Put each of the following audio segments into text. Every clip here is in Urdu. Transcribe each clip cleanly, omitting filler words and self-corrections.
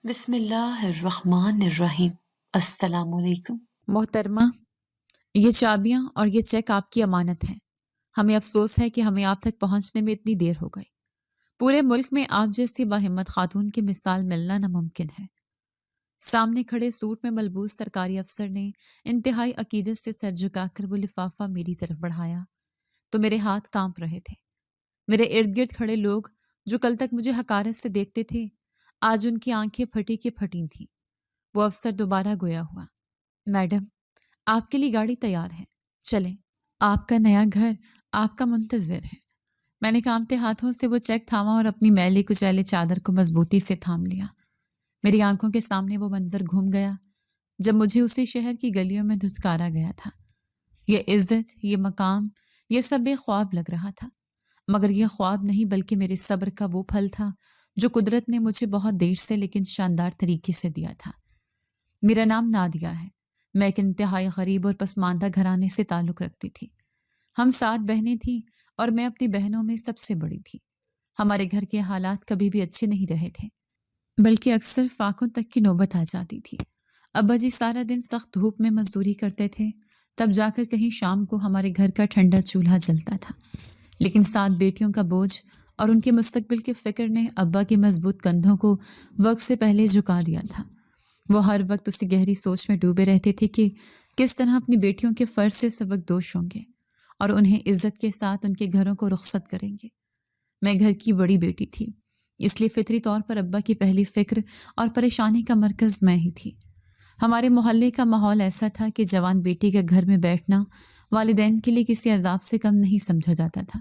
بسم اللہ الرحمن الرحیم۔ السلام علیکم۔ محترمہ، یہ چابیاں اور یہ چیک آپ کی امانت ہیں۔ ہمیں افسوس ہے کہ ہمیں آپ تک پہنچنے میں اتنی دیر ہو گئی۔ پورے ملک میں آپ جیسی باہمت خاتون کی مثال ملنا ناممکن ہے۔ سامنے کھڑے سوٹ میں ملبوس سرکاری افسر نے انتہائی عقیدت سے سر جھکا کر وہ لفافہ میری طرف بڑھایا تو میرے ہاتھ کانپ رہے تھے۔ میرے ارد گرد کھڑے لوگ جو کل تک مجھے حقارت سے دیکھتے تھے، آج ان کی آنکھیں پھٹی کی پھٹی تھیں۔ وہ افسر دوبارہ گویا ہوا، میڈم، آپ کے لیے گاڑی تیار ہے، چلیں، آپ کا نیا گھر آپ کا منتظر ہے۔ میں نے کانپتے ہاتھوں سے وہ چیک تھاما اور اپنی میلی کچیلے چادر کو مضبوطی سے تھام لیا۔ میری آنکھوں کے سامنے وہ منظر گھوم گیا جب مجھے اسی شہر کی گلیوں میں دھتکارا گیا تھا۔ یہ عزت، یہ مقام، یہ سب ایک خواب لگ رہا تھا، مگر یہ خواب نہیں بلکہ میرے صبر کا وہ پھل تھا جو قدرت نے مجھے بہت دیر سے لیکن شاندار طریقے سے دیا تھا۔ میرا نام نادیہ ہے۔ میں ایک انتہائی غریب اور پسماندہ گھرانے سے تعلق رکھتی تھی۔ ہم 7 بہنیں تھیں اور میں اپنی بہنوں میں سب سے بڑی تھی۔ ہمارے گھر کے حالات کبھی بھی اچھے نہیں رہے تھے، بلکہ اکثر فاقوں تک کی نوبت آ جاتی تھی۔ ابا جی سارا دن سخت دھوپ میں مزدوری کرتے تھے، تب جا کر کہیں شام کو ہمارے گھر کا ٹھنڈا چولہا جلتا تھا۔ لیکن 7 بیٹیوں کا بوجھ اور ان کے مستقبل کی فکر نے ابا کے مضبوط کندھوں کو وقت سے پہلے جھکا دیا تھا۔ وہ ہر وقت اسی گہری سوچ میں ڈوبے رہتے تھے کہ کس طرح اپنی بیٹیوں کے فرض سے سبق دوش ہوں گے اور انہیں عزت کے ساتھ ان کے گھروں کو رخصت کریں گے۔ میں گھر کی بڑی بیٹی تھی، اس لیے فطری طور پر ابا کی پہلی فکر اور پریشانی کا مرکز میں ہی تھی۔ ہمارے محلے کا ماحول ایسا تھا کہ جوان بیٹی کے گھر میں بیٹھنا والدین کے لیے کسی عذاب سے کم نہیں سمجھا جاتا تھا۔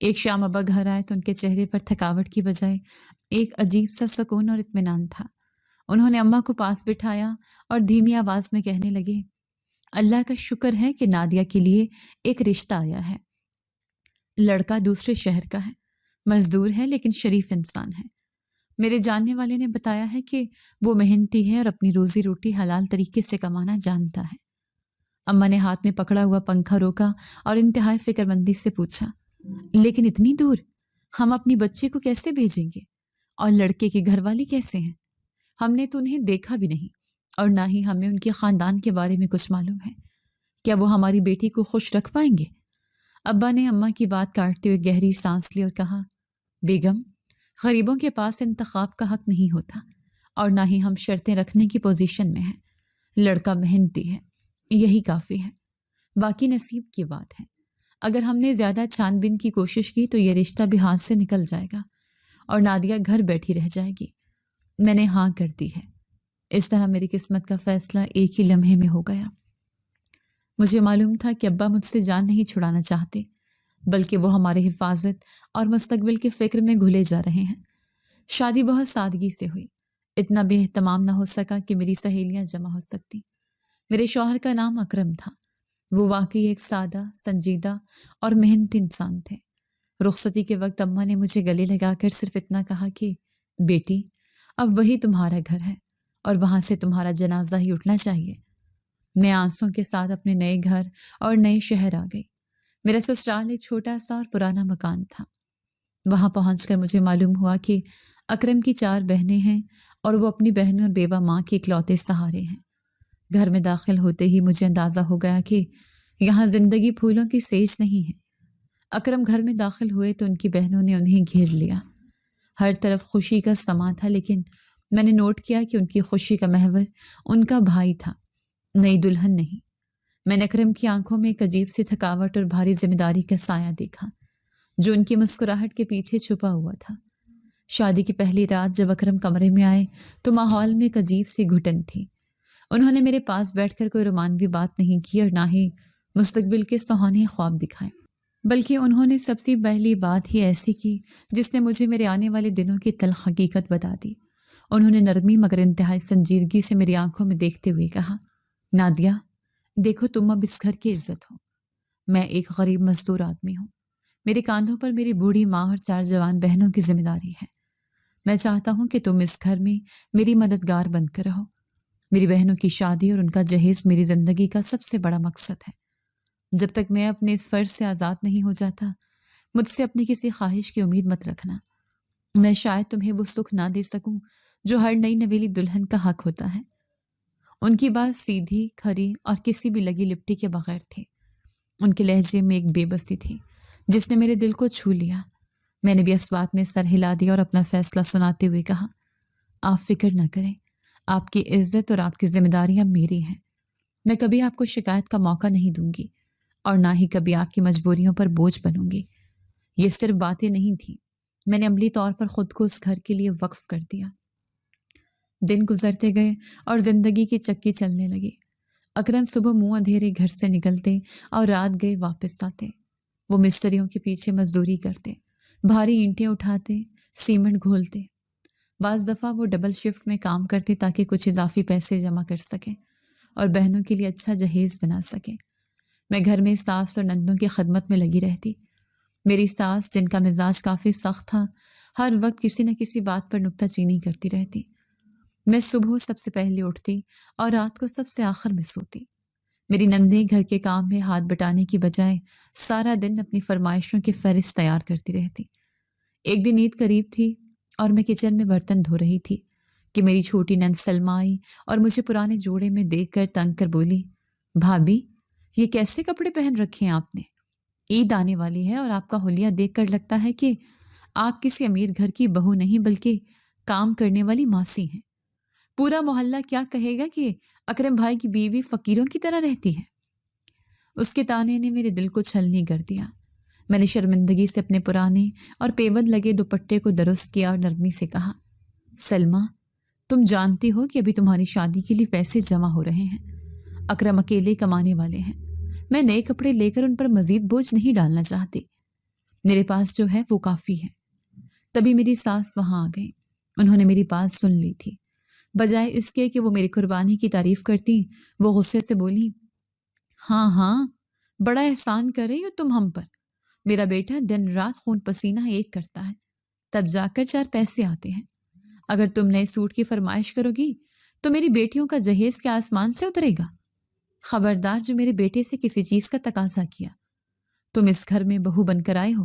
ایک شام ابا گھر آئے تو ان کے چہرے پر تھکاوٹ کی بجائے ایک عجیب سا سکون اور اطمینان تھا۔ انہوں نے اماں کو پاس بٹھایا اور دھیمی آواز میں کہنے لگے، اللہ کا شکر ہے کہ نادیہ کے لیے ایک رشتہ آیا ہے۔ لڑکا دوسرے شہر کا ہے، مزدور ہے لیکن شریف انسان ہے۔ میرے جاننے والے نے بتایا ہے کہ وہ محنتی ہے اور اپنی روزی روٹی حلال طریقے سے کمانا جانتا ہے۔ اماں نے ہاتھ میں پکڑا ہوا پنکھا روکا اور انتہائی فکر مندی سے پوچھا، لیکن اتنی دور ہم اپنی بچی کو کیسے بھیجیں گے؟ اور لڑکے کی گھر والی کیسے ہیں؟ ہم نے تو انہیں دیکھا بھی نہیں اور نہ ہی ہمیں ان کے خاندان کے بارے میں کچھ معلوم ہے۔ کیا وہ ہماری بیٹی کو خوش رکھ پائیں گے؟ ابا نے اماں کی بات کاٹتے ہوئے گہری سانس لی اور کہا، بیگم، غریبوں کے پاس انتخاب کا حق نہیں ہوتا اور نہ ہی ہم شرطیں رکھنے کی پوزیشن میں ہیں۔ لڑکا محنتی ہے، یہی کافی ہے، باقی نصیب کی بات ہے۔ اگر ہم نے زیادہ چھان بین کی کوشش کی تو یہ رشتہ بھی ہاتھ سے نکل جائے گا اور نادیہ گھر بیٹھی رہ جائے گی۔ میں نے ہاں کر دی ہے۔ اس طرح میری قسمت کا فیصلہ ایک ہی لمحے میں ہو گیا۔ مجھے معلوم تھا کہ ابا مجھ سے جان نہیں چھڑانا چاہتے، بلکہ وہ ہمارے حفاظت اور مستقبل کے فکر میں گھلے جا رہے ہیں۔ شادی بہت سادگی سے ہوئی، اتنا بے اہتمام نہ ہو سکا کہ میری سہیلیاں جمع ہو سکتی۔ میرے شوہر کا نام اکرم تھا۔ وہ واقعی ایک سادہ، سنجیدہ اور محنتی انسان تھے۔ رخصتی کے وقت اماں نے مجھے گلے لگا کر صرف اتنا کہا کہ بیٹی، اب وہی تمہارا گھر ہے اور وہاں سے تمہارا جنازہ ہی اٹھنا چاہیے۔ میں آنسوں کے ساتھ اپنے نئے گھر اور نئے شہر آ گئی۔ میرا سسرال ایک چھوٹا سا اور پرانا مکان تھا۔ وہاں پہنچ کر مجھے معلوم ہوا کہ اکرم کی 4 بہنیں ہیں اور وہ اپنی بہن اور بیوہ ماں کے اکلوتے سہارے ہیں۔ گھر میں داخل ہوتے ہی مجھے اندازہ ہو گیا کہ یہاں زندگی پھولوں کی سیج نہیں ہے۔ اکرم گھر میں داخل ہوئے تو ان کی بہنوں نے انہیں گھیر لیا۔ ہر طرف خوشی کا سما تھا، لیکن میں نے نوٹ کیا کہ ان کی خوشی کا محور ان کا بھائی تھا، نئی دلہن نہیں۔ میں نے اکرم کی آنکھوں میں ایک عجیب سی تھکاوٹ اور بھاری ذمہ داری کا سایہ دیکھا جو ان کی مسکراہٹ کے پیچھے چھپا ہوا تھا۔ شادی کی پہلی رات جب اکرم کمرے میں آئے تو ماحول میں ایک عجیب سی گھٹن تھی۔ انہوں نے میرے پاس بیٹھ کر کوئی رومانوی بات نہیں کی اور نہ ہی مستقبل کے سہانے خواب دکھائے، بلکہ انہوں نے سب سے پہلی بات ہی ایسی کی جس نے مجھے میرے آنے والے دنوں کی تلخ حقیقت بتا دی۔ انہوں نے نرمی مگر انتہائی سنجیدگی سے میری آنکھوں میں دیکھتے ہوئے کہا، نادیہ، دیکھو تم اب اس گھر کی عزت ہو۔ میں ایک غریب مزدور آدمی ہوں۔ میرے کاندھوں پر میری بوڑھی ماں اور 4 جوان بہنوں کی ذمہ داری ہے۔ میں چاہتا ہوں کہ تم اس گھر میں میری مددگار بن کر رہو۔ میری بہنوں کی شادی اور ان کا جہیز میری زندگی کا سب سے بڑا مقصد ہے۔ جب تک میں اپنے اس فرض سے آزاد نہیں ہو جاتا، مجھ سے اپنی کسی خواہش کی امید مت رکھنا۔ میں شاید تمہیں وہ سکھ نہ دے سکوں جو ہر نئی نویلی دلہن کا حق ہوتا ہے۔ ان کی بات سیدھی، کھری اور کسی بھی لگی لپٹی کے بغیر تھی۔ ان کے لہجے میں ایک بے بسی تھی جس نے میرے دل کو چھو لیا۔ میں نے بھی اس بات میں سر ہلا دیا اور اپنا فیصلہ سناتے ہوئے کہا، آپ فکر نہ کریں، آپ کی عزت اور آپ کی ذمہ داریاں میری ہیں۔ میں کبھی آپ کو شکایت کا موقع نہیں دوں گی اور نہ ہی کبھی آپ کی مجبوریوں پر بوجھ بنوں گی۔ یہ صرف باتیں نہیں تھیں، میں نے عملی طور پر خود کو اس گھر کے لیے وقف کر دیا۔ دن گزرتے گئے اور زندگی کی چکی چلنے لگی۔ اکرم صبح منہ اندھیرے گھر سے نکلتے اور رات گئے واپس آتے۔ وہ مستریوں کے پیچھے مزدوری کرتے، بھاری اینٹیں اٹھاتے، سیمنٹ گھولتے۔ بعض دفعہ وہ ڈبل شفٹ میں کام کرتے تاکہ کچھ اضافی پیسے جمع کر سکیں اور بہنوں کے لیے اچھا جہیز بنا سکیں۔ میں گھر میں ساس اور نندوں کی خدمت میں لگی رہتی۔ میری ساس، جن کا مزاج کافی سخت تھا، ہر وقت کسی نہ کسی بات پر نکتہ چینی کرتی رہتی۔ میں صبح سب سے پہلے اٹھتی اور رات کو سب سے آخر میں سوتی۔ میری نندیں گھر کے کام میں ہاتھ بٹانے کی بجائے سارا دن اپنی فرمائشوں کی فہرست تیار کرتی رہتی۔ ایک دن عید قریب تھی اور میں کچن میں برتن دھو رہی تھی کہ میری چھوٹی نند سلمہ آئی اور مجھے پرانے جوڑے میں دیکھ کر تنگ کر بولی، بھابی، یہ کیسے کپڑے پہن رکھے ہیں آپ نے؟ عید آنے والی ہے اور آپ کا حلیہ دیکھ کر لگتا ہے کہ آپ کسی امیر گھر کی بہو نہیں بلکہ کام کرنے والی ماسی ہیں۔ پورا محلہ کیا کہے گا کہ اکرم بھائی کی بیوی فقیروں کی طرح رہتی ہے۔ اس کے تانے نے میرے دل کو چھلنی کر دیا۔ میں نے شرمندگی سے اپنے پرانے اور پیوند لگے دوپٹے کو درست کیا اور نرمی سے کہا، سلمہ، تم جانتی ہو کہ ابھی تمہاری شادی کے لیے پیسے جمع ہو رہے ہیں۔ اکرم اکیلے کمانے والے ہیں۔ میں نئے کپڑے لے کر ان پر مزید بوجھ نہیں ڈالنا چاہتی۔ میرے پاس جو ہے وہ کافی ہے۔ تبھی میری ساس وہاں آ گئی۔ انہوں نے میری بات سن لی تھی۔ بجائے اس کے کہ وہ میری قربانی کی تعریف کرتی، وہ غصے سے بولی، ہاں ہاں، بڑا احسان کر رہی ہو تم ہم پر۔ میرا بیٹا دن رات خون پسینہ ایک کرتا ہے، تب جا کر 4 پیسے آتے ہیں۔ اگر تم نئے سوٹ کی فرمائش کرو گی تو میری بیٹیوں کا جہیز کیا آسمان سے اترے گا؟ خبردار جو میرے بیٹے سے کسی چیز کا تقاضا کیا۔ تم اس گھر میں بہو بن کر آئے ہو،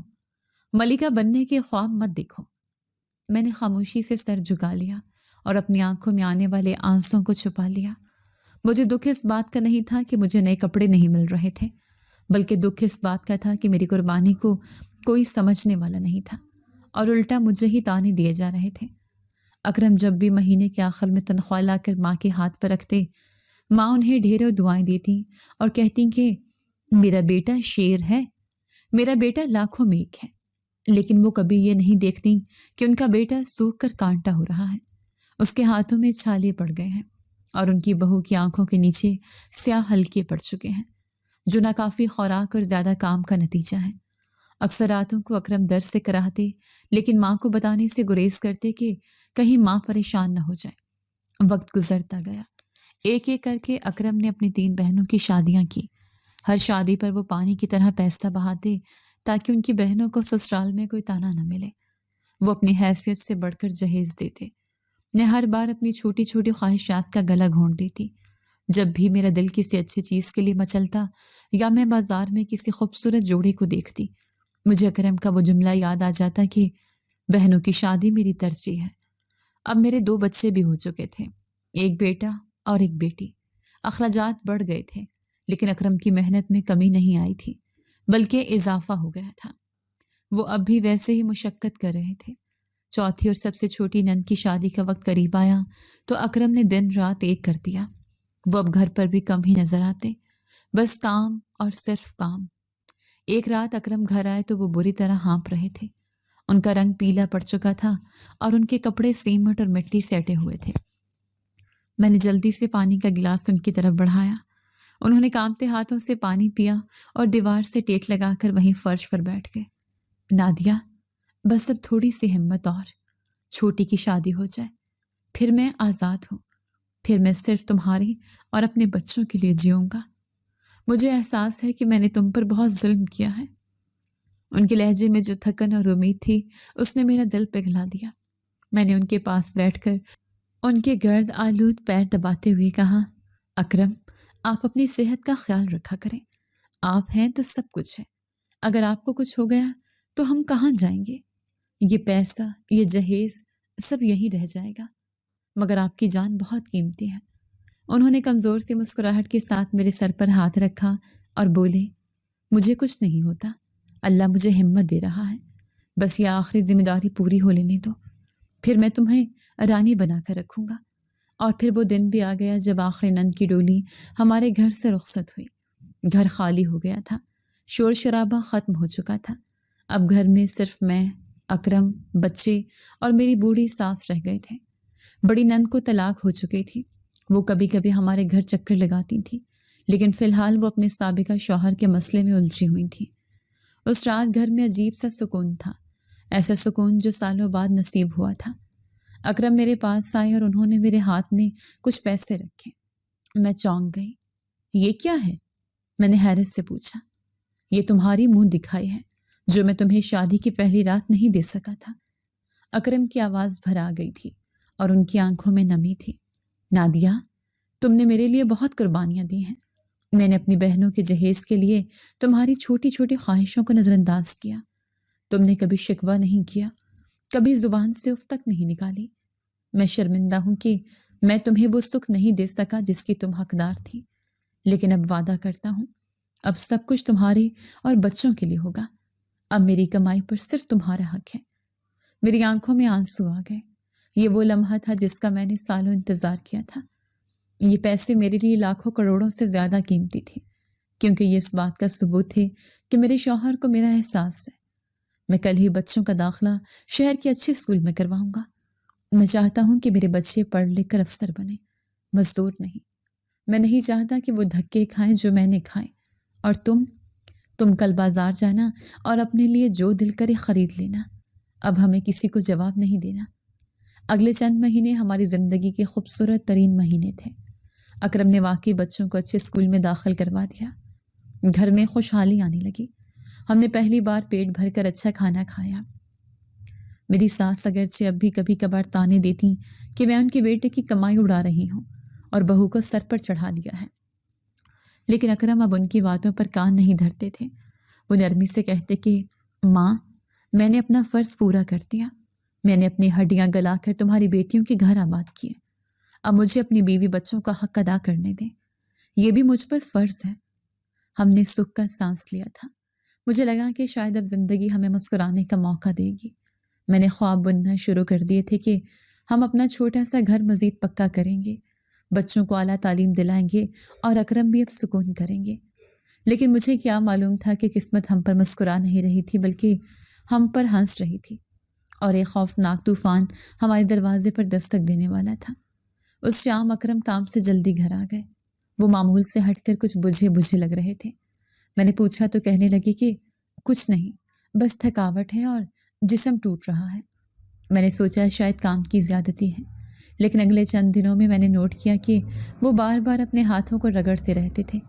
ملکہ بننے کے خواب مت دیکھو۔ میں نے خاموشی سے سر جھکا لیا اور اپنی آنکھوں میں آنے والے آنسوں کو چھپا لیا۔ مجھے دکھ اس بات کا نہیں تھا کہ مجھے نئے کپڑے نہیں مل رہے تھے، بلکہ دکھ اس بات کا تھا کہ میری قربانی کو کوئی سمجھنے والا نہیں تھا اور الٹا مجھے ہی تانے دیے جا رہے تھے۔ اکرم جب بھی مہینے کے آخر میں تنخواہ لا کر ماں کے ہاتھ پر رکھتے، ماں انہیں ڈھیروں دعائیں دیتی اور کہتی کہ میرا بیٹا شیر ہے، میرا بیٹا لاکھوں میں ایک ہے۔ لیکن وہ کبھی یہ نہیں دیکھتی کہ ان کا بیٹا سوکھ کر کانٹا ہو رہا ہے، اس کے ہاتھوں میں چھالے پڑ گئے ہیں اور ان کی بہو کی آنکھوں کے نیچے سیاہ حلقے پڑ چکے ہیں، جو ناکافی خوراک اور زیادہ کام کا نتیجہ ہے۔ اکثر راتوں کو اکرم درد سے کراہتے، لیکن ماں کو بتانے سے گریز کرتے کہ کہیں ماں پریشان نہ ہو جائے۔ وقت گزرتا گیا۔ ایک ایک کر کے اکرم نے اپنی 3 بہنوں کی شادیاں کی۔ ہر شادی پر وہ پانی کی طرح پیسہ بہاتے تاکہ ان کی بہنوں کو سسرال میں کوئی تانا نہ ملے۔ وہ اپنی حیثیت سے بڑھ کر جہیز دیتے۔ میں ہر بار اپنی چھوٹی چھوٹی خواہشات کا گلا گھونٹ دیتی۔ جب بھی میرا دل کسی اچھی چیز کے لیے مچلتا یا میں بازار میں کسی خوبصورت جوڑے کو دیکھتی، مجھے اکرم کا وہ جملہ یاد آ جاتا کہ بہنوں کی شادی میری ترجیح ہے۔ اب میرے 2 بچے بھی ہو چکے تھے، ایک بیٹا اور ایک بیٹی۔ اخراجات بڑھ گئے تھے، لیکن اکرم کی محنت میں کمی نہیں آئی تھی، بلکہ اضافہ ہو گیا تھا۔ وہ اب بھی ویسے ہی مشقت کر رہے تھے۔ چوتھی اور سب سے چھوٹی نند کی شادی کا وقت قریب آیا تو اکرم نے دن رات ایک کر دیا۔ وہ اب گھر پر بھی کم ہی نظر آتے، بس کام اور صرف کام۔ ایک رات اکرم گھر آئے تو وہ بری طرح ہانپ رہے تھے۔ ان کا رنگ پیلا پڑ چکا تھا اور ان کے کپڑے سیمنٹ اور مٹی سے اٹے ہوئے تھے۔ میں نے جلدی سے پانی کا گلاس ان کی طرف بڑھایا۔ انہوں نے کانپتے ہاتھوں سے پانی پیا اور دیوار سے ٹیک لگا کر وہیں فرش پر بیٹھ گئے۔ نادیہ، بس اب تھوڑی سی ہمت اور، چھوٹی کی شادی ہو جائے، پھر میں آزاد ہوں، پھر میں صرف تمہاری اور اپنے بچوں کے لیے جیوں گا۔ مجھے احساس ہے کہ میں نے تم پر بہت ظلم کیا ہے۔ ان کے لہجے میں جو تھکن اور امید تھی اس نے میرا دل پگھلا دیا۔ میں نے ان کے پاس بیٹھ کر ان کے گرد آلود پیر دباتے ہوئے کہا، اکرم، آپ اپنی صحت کا خیال رکھا کریں۔ آپ ہیں تو سب کچھ ہے۔ اگر آپ کو کچھ ہو گیا تو ہم کہاں جائیں گے؟ یہ پیسہ، یہ جہیز سب یہی رہ جائے گا، مگر آپ کی جان بہت قیمتی ہے۔ انہوں نے کمزور سی مسکراہٹ کے ساتھ میرے سر پر ہاتھ رکھا اور بولے، مجھے کچھ نہیں ہوتا، اللہ مجھے ہمت دے رہا ہے، بس یہ آخری ذمہ داری پوری ہو لینے دو، پھر میں تمہیں رانی بنا کر رکھوں گا۔ اور پھر وہ دن بھی آ گیا جب آخری نند کی ڈولی ہمارے گھر سے رخصت ہوئی۔ گھر خالی ہو گیا تھا، شور شرابہ ختم ہو چکا تھا۔ اب گھر میں صرف میں، اکرم، بچے اور میری بوڑھی ساس رہ گئے تھے۔ بڑی نند کو طلاق ہو چکی تھی، وہ کبھی کبھی ہمارے گھر چکر لگاتی تھی، لیکن فی الحال وہ اپنے سابقہ شوہر کے مسئلے میں الجھی ہوئی تھی۔ اس رات گھر میں عجیب سا سکون تھا، ایسا سکون جو سالوں بعد نصیب ہوا تھا۔ اکرم میرے پاس آئے اور انہوں نے میرے ہاتھ میں کچھ پیسے رکھے۔ میں چونک گئی۔ یہ کیا ہے؟ میں نے حیرت سے پوچھا۔ یہ تمہاری منہ دکھائی ہے جو میں تمہیں شادی کی پہلی رات نہیں دے سکا تھا۔ اکرم کی آواز بھر آ گئی تھی اور ان کی آنکھوں میں نمی تھی۔ نادیہ، تم نے میرے لیے بہت قربانیاں دی ہیں۔ میں نے اپنی بہنوں کے جہیز کے لیے تمہاری چھوٹی چھوٹی خواہشوں کو نظر انداز کیا۔ تم نے کبھی شکوہ نہیں کیا، کبھی زبان سے اف تک نہیں نکالی۔ میں شرمندہ ہوں کہ میں تمہیں وہ سکھ نہیں دے سکا جس کی تم حقدار تھی، لیکن اب وعدہ کرتا ہوں، اب سب کچھ تمہارے اور بچوں کے لیے ہوگا۔ اب میری کمائی پر صرف تمہارا حق ہے۔ میری آنکھوں میں آنسو آ گئے۔ یہ وہ لمحہ تھا جس کا میں نے سالوں انتظار کیا تھا۔ یہ پیسے میرے لیے لاکھوں کروڑوں سے زیادہ قیمتی تھے، کیونکہ یہ اس بات کا ثبوت تھے کہ میرے شوہر کو میرا احساس ہے۔ میں کل ہی بچوں کا داخلہ شہر کے اچھے اسکول میں کرواؤں گا۔ میں چاہتا ہوں کہ میرے بچے پڑھ لکھ کر افسر بنیں، مزدور نہیں۔ میں نہیں چاہتا کہ وہ دھکے کھائیں جو میں نے کھائے۔ اور تم کل بازار جانا اور اپنے لیے جو دل کرے خرید لینا۔ اب ہمیں کسی کو جواب نہیں دینا۔ اگلے چند مہینے ہماری زندگی کے خوبصورت ترین مہینے تھے۔ اکرم نے واقعی بچوں کو اچھے اسکول میں داخل کروا دیا۔ گھر میں خوشحالی آنے لگی۔ ہم نے پہلی بار پیٹ بھر کر اچھا کھانا کھایا۔ میری ساس اگرچہ اب بھی کبھی کبھار طعنے دیتی کہ میں ان کے بیٹے کی کمائی اڑا رہی ہوں اور بہو کو سر پر چڑھا لیا ہے، لیکن اکرم اب ان کی باتوں پر کان نہیں دھرتے تھے۔ وہ نرمی سے کہتے کہ ماں، میں نے اپنا فرض پورا کر دیا، میں نے اپنی ہڈیاں گلا کر تمہاری بیٹیوں کے گھر آباد کیے، اب مجھے اپنی بیوی بچوں کا حق ادا کرنے دیں، یہ بھی مجھ پر فرض ہے۔ ہم نے سکھ کا سانس لیا تھا۔ مجھے لگا کہ شاید اب زندگی ہمیں مسکرانے کا موقع دے گی۔ میں نے خواب بننا شروع کر دیے تھے کہ ہم اپنا چھوٹا سا گھر مزید پکا کریں گے، بچوں کو اعلیٰ تعلیم دلائیں گے اور اکرم بھی اب سکون کریں گے۔ لیکن مجھے کیا معلوم تھا کہ قسمت ہم پر مسکرا نہیں رہی تھی بلکہ ہم پر ہنس رہی تھی، اور ایک خوفناک طوفان ہمارے دروازے پر دستک دینے والا تھا۔ اس شام اکرم کام سے جلدی گھر آ گئے۔ وہ معمول سے ہٹ کر کچھ بجھے لگ رہے تھے۔ میں نے پوچھا تو کہنے لگے کہ کچھ نہیں، بس تھکاوٹ ہے اور جسم ٹوٹ رہا ہے۔ میں نے سوچا شاید کام کی زیادتی ہے، لیکن اگلے چند دنوں میں نے نوٹ کیا کہ وہ بار بار اپنے ہاتھوں کو رگڑتے رہتے تھے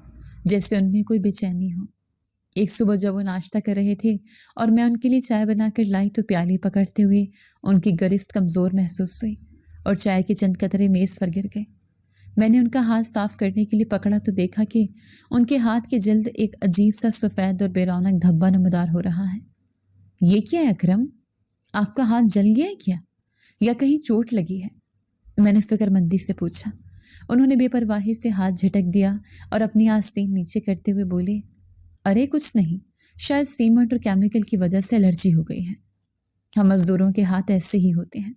جیسے ان میں کوئی بے چینی ہو۔ ایک صبح جب وہ ناشتہ کر رہے تھے اور میں ان کے لیے چائے بنا کر لائی تو پیالی پکڑتے ہوئے ان کی گرفت کمزور محسوس ہوئی اور چائے کے چند قطرے میز پر گر گئے۔ میں نے ان کا ہاتھ صاف کرنے کے لیے پکڑا تو دیکھا کہ ان کے ہاتھ کی جلد ایک عجیب سا سفید اور بے رونق دھبا نمودار ہو رہا ہے۔ یہ کیا ہے اکرم؟ آپ کا ہاتھ جل گیا ہے کیا؟ یا کہیں چوٹ لگی ہے؟ میں نے فکر مندی سے پوچھا۔ انہوں نے بے پرواہی سے ہاتھ جھٹک دیا اور اپنی آستین نیچے کرتے ہوئے بولے، ارے کچھ نہیں، شاید سیمنٹ اور کیمیکل کی وجہ سے الرجی ہو گئی ہے۔ ہم مزدوروں کے ہاتھ ایسے ہی ہوتے ہیں،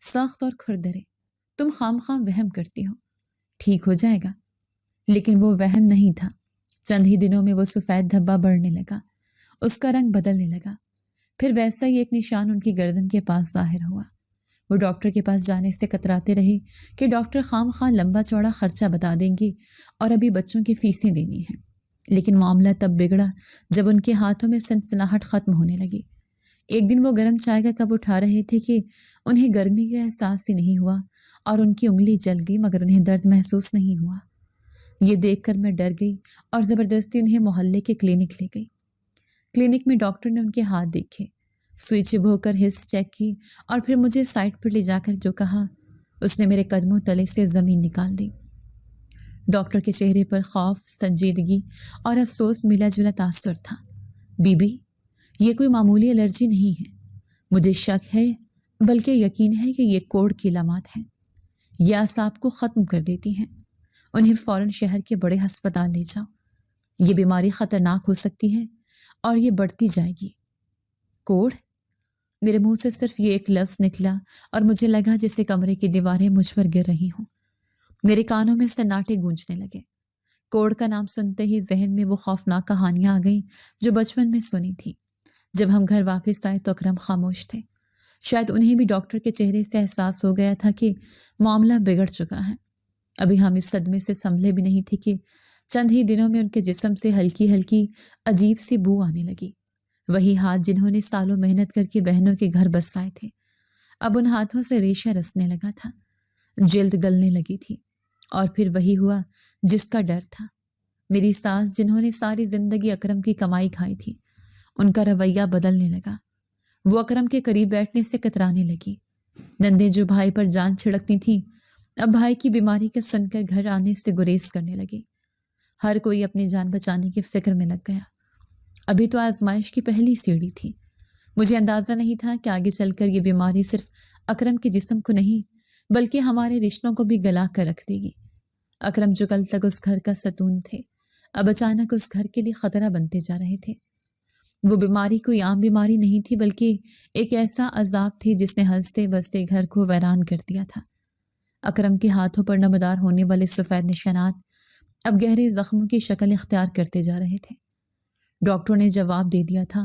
سخت اور کھردرے۔ تم خواہ وہم کرتی ہو، ٹھیک ہو جائے گا۔ لیکن وہ وہم نہیں تھا۔ چند ہی دنوں میں وہ سفید دھبا بڑھنے لگا، اس کا رنگ بدلنے لگا، پھر ویسا ہی ایک نشان ان کی گردن کے پاس ظاہر ہوا۔ وہ ڈاکٹر کے پاس جانے سے کتراتے رہے کہ ڈاکٹر خواہ لمبا چوڑا خرچہ بتا دیں گے اور ابھی بچوں کی فیسیں دینی ہیں۔ لیکن معاملہ تب بگڑا جب ان کے ہاتھوں میں سنسناہٹ ختم ہونے لگی۔ ایک دن وہ گرم چائے کا کپ اٹھا رہے تھے کہ انہیں گرمی کا احساس ہی نہیں ہوا اور ان کی انگلی جل گئی مگر انہیں درد محسوس نہیں ہوا۔ یہ دیکھ کر میں ڈر گئی اور زبردستی انہیں محلے کے کلینک لے گئی۔ کلینک میں ڈاکٹر نے ان کے ہاتھ دیکھے، سوئی چبھو کر ہسٹ چیک کی اور پھر مجھے سائڈ پر لے جا کر جو کہا اس نے میرے قدموں تلے سے زمین نکال دی۔ ڈاکٹر کے چہرے پر خوف، سنجیدگی اور افسوس ملا جلا تاثر تھا۔ بی بی، یہ کوئی معمولی الرجی نہیں ہے، مجھے شک ہے بلکہ یقین ہے کہ یہ کوڑ کی علامات ہیں، یہ اعصاب کو ختم کر دیتی ہیں۔ انہیں فوراً شہر کے بڑے ہسپتال لے جاؤ، یہ بیماری خطرناک ہو سکتی ہے اور یہ بڑھتی جائے گی۔ کوڑ؟ میرے منہ سے صرف یہ ایک لفظ نکلا اور مجھے لگا جیسے کمرے کی دیواریں مجھ پر گر رہی ہوں۔ میرے کانوں میں سناٹے گونجنے لگے۔ کوڑ کا نام سنتے ہی ذہن میں وہ خوفناک کہانیاں آ گئیں جو بچپن میں سنی تھی۔ جب ہم گھر واپس آئے تو اکرم خاموش تھے۔ شاید انہیں بھی ڈاکٹر کے چہرے سے احساس ہو گیا تھا کہ معاملہ بگڑ چکا ہے۔ ابھی ہم اس صدمے سے سنبھلے بھی نہیں تھے کہ چند ہی دنوں میں ان کے جسم سے ہلکی ہلکی عجیب سی بو آنے لگی۔ وہی ہاتھ جنہوں نے سالوں محنت کر کے بہنوں کے گھر بسائے تھے، اب ان ہاتھوں سے ریشہ رسنے لگا تھا، جلد گلنے لگی تھی۔ اور پھر وہی ہوا جس کا ڈر تھا۔ میری ساس جنہوں نے ساری زندگی اکرم کی کمائی کھائی تھی، ان کا رویہ بدلنے لگا۔ وہ اکرم کے قریب بیٹھنے سے کترانے لگی۔ نندیں جو بھائی پر جان چھڑکتی تھیں، اب بھائی کی بیماری کا سن کر گھر آنے سے گریز کرنے لگی۔ ہر کوئی اپنی جان بچانے کی فکر میں لگ گیا۔ ابھی تو آزمائش کی پہلی سیڑھی تھی۔ مجھے اندازہ نہیں تھا کہ آگے چل کر یہ بیماری صرف اکرم کے جسم کو نہیں بلکہ ہمارے رشتوں کو بھی گلا کر رکھ دے گی۔ اکرم جو کل تک اس گھر کا ستون تھے، اب اچانک اس گھر کے لیے خطرہ بنتے جا رہے تھے۔ وہ بیماری کوئی عام بیماری نہیں تھی بلکہ ایک ایسا عذاب تھی جس نے ہنستے بستے گھر کو ویران کر دیا تھا۔ اکرم کے ہاتھوں پر نمودار ہونے والے سفید نشانات اب گہرے زخموں کی شکل اختیار کرتے جا رہے تھے۔ ڈاکٹروں نے جواب دے دیا تھا